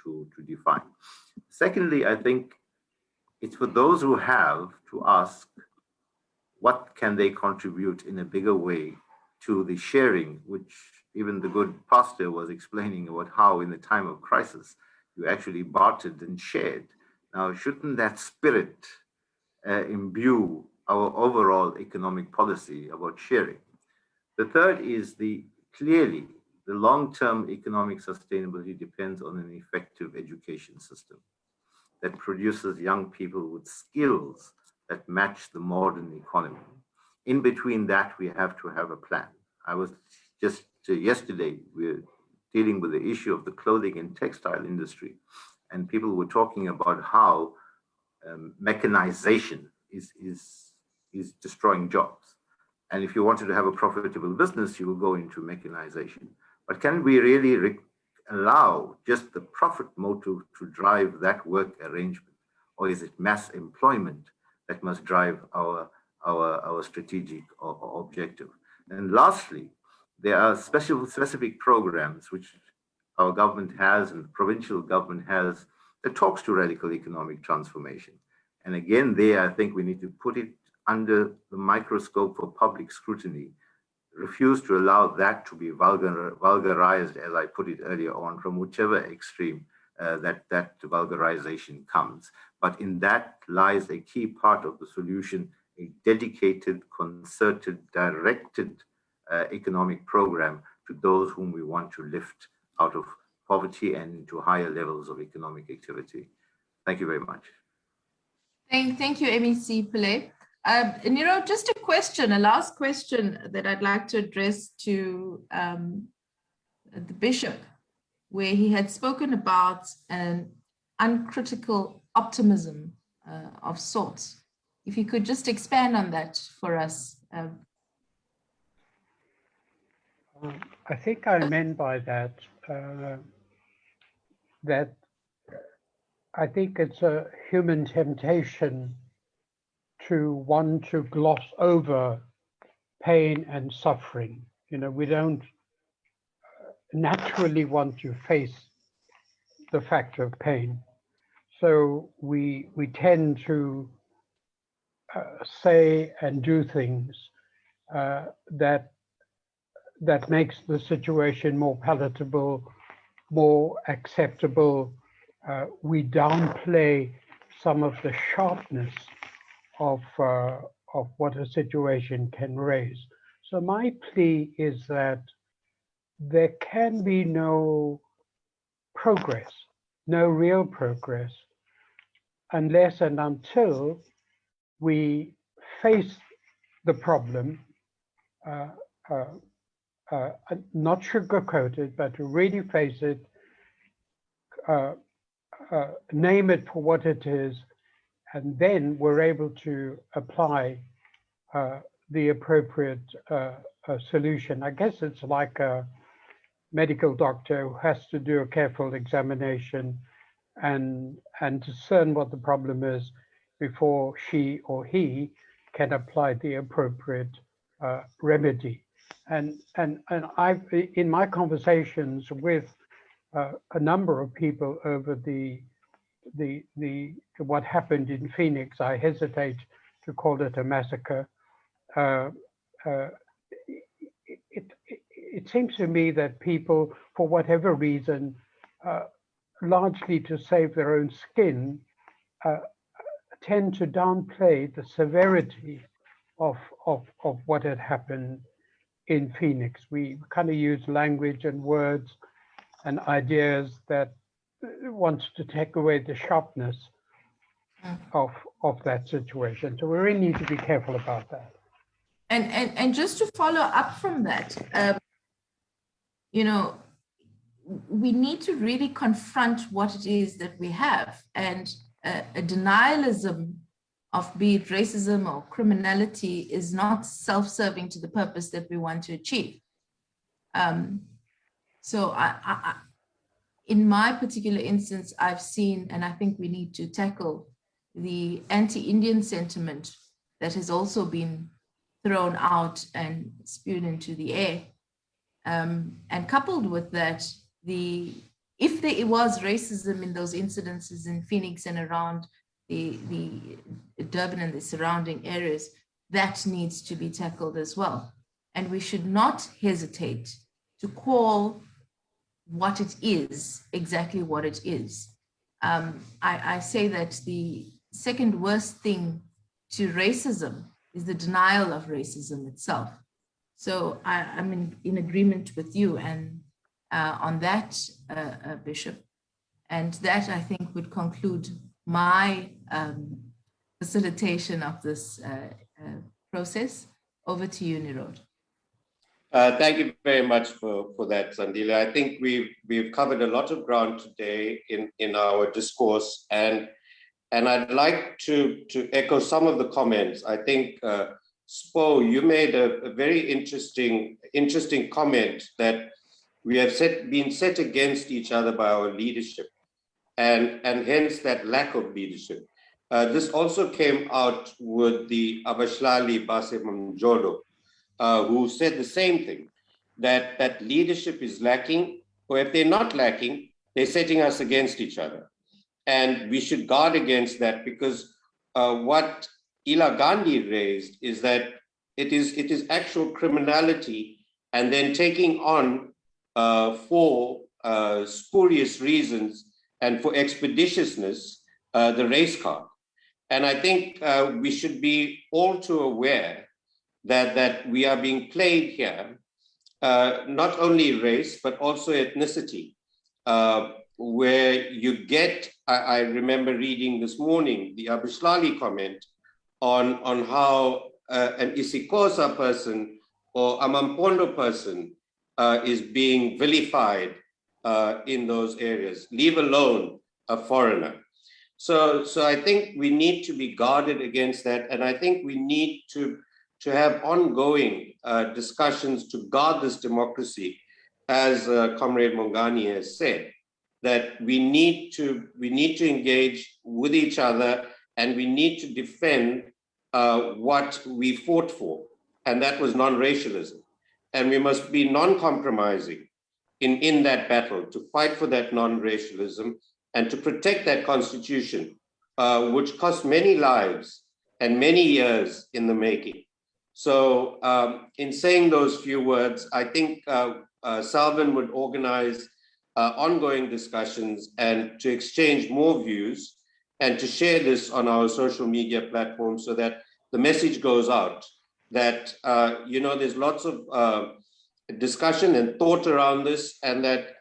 define. Secondly, I think it's for those who have to ask, what can they contribute in a bigger way to the sharing, which even the good pastor was explaining about how in the time of crisis, you actually bartered and shared. Now, shouldn't that spirit imbue our overall economic policy about sharing? The third is clearly the long-term economic sustainability depends on an effective education system that produces young people with skills that match the modern economy. In between that, we have to have a plan. I was just yesterday, we were dealing with the issue of the clothing and textile industry, and people were talking about how mechanization is destroying jobs. And if you wanted to have a profitable business, you will go into mechanization. But can we really allow just the profit motive to drive that work arrangement? Or is it mass employment that must drive our strategic objective? And lastly, there are specific programs which our government has and the provincial government has that talks to radical economic transformation. And again, there, I think we need to put it under the microscope for public scrutiny, refuse to allow that to be vulgarized, as I put it earlier on, from whichever extreme that vulgarization comes. But in that lies a key part of the solution, a dedicated, concerted, directed economic program to those whom we want to lift out of poverty and into higher levels of economic activity. Thank you very much. Thank you, MEC PILLAY. Nero, just a last question that I'd like to address to the Bishop, where he had spoken about an uncritical optimism of sorts. If you could just expand on that for us. I think I meant by that, that I think it's a human temptation to want to gloss over pain and suffering. You know, we don't naturally want to face the fact of pain. So we tend to say and do things that makes the situation more palatable, more acceptable. We downplay some of the sharpness of what a situation can raise. So my plea is that there can be no progress, no real progress, unless and until we face the problem, not sugarcoat it, but to really face it, name it for what it is, and then we're able to apply the appropriate solution. I guess it's like a medical doctor who has to do a careful examination and discern what the problem is before she or he can apply the appropriate remedy. And I've, in my conversations with a number of people over what happened in Phoenix, I hesitate to call it a massacre. It seems to me that people, for whatever reason, largely to save their own skin, tend to downplay the severity of what had happened in Phoenix. We kind of use language and words and ideas that wants to take away the sharpness of that situation. So we really need to be careful about that. And just to follow up from that, you know, we need to really confront what it is that we have, and a denialism of be it racism or criminality is not self-serving to the purpose that we want to achieve. So in my particular instance, I've seen, and I think we need to tackle the anti-Indian sentiment that has also been thrown out and spewed into the air. And coupled with that, if there was racism in those incidences in Phoenix and around the Durban and the surrounding areas, that needs to be tackled as well. And we should not hesitate to call what it is exactly what it is. I say that the second worst thing to racism is the denial of racism itself. So I'm in agreement with you and on that, Bishop. And that, I think, would conclude my facilitation of this process. Over to you, Nirod. Thank you very much for that, Sandile. I think we've covered a lot of ground today in our discourse, and I'd like to echo some of the comments. I think, Spo, you made a very interesting comment that we have been set against each other by our leadership, and hence that lack of leadership. This also came out with the Abashlali Basemamjodo, who said the same thing, that leadership is lacking, or if they're not lacking, they're setting us against each other. And we should guard against that, because what Ila Gandhi raised is that it is actual criminality, and then taking on for spurious reasons and for expeditiousness, the race card. And I think we should be all too aware that we are being played here, not only race, but also ethnicity, where you get, I remember reading this morning, the Abishlali comment on how an Isikosa person or a Mampondo person is being vilified in those areas, leave alone a foreigner. So I think we need to be guarded against that. And I think we need to have ongoing discussions to guard this democracy, as Comrade Mongane has said, that we need to engage with each other, and we need to defend what we fought for, and that was non-racialism. And we must be non-compromising in that battle to fight for that non-racialism and to protect that constitution, which cost many lives and many years in the making. So in saying those few words, I think Salvin would organize ongoing discussions and to exchange more views and to share this on our social media platforms so that the message goes out that, there's lots of discussion and thought around this, and that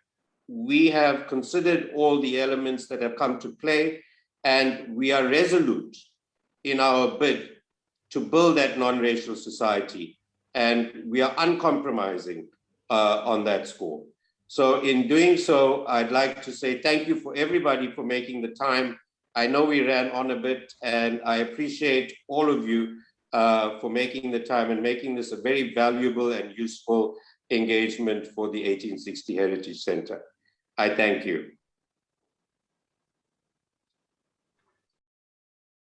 we have considered all the elements that have come to play, and we are resolute in our bid to build that non-racial society, and we are uncompromising on that score. So in doing so, I'd like to say thank you for everybody for making the time. I know we ran on a bit, and I appreciate all of you for making the time and making this a very valuable and useful engagement for the 1860 Heritage Center. I thank you.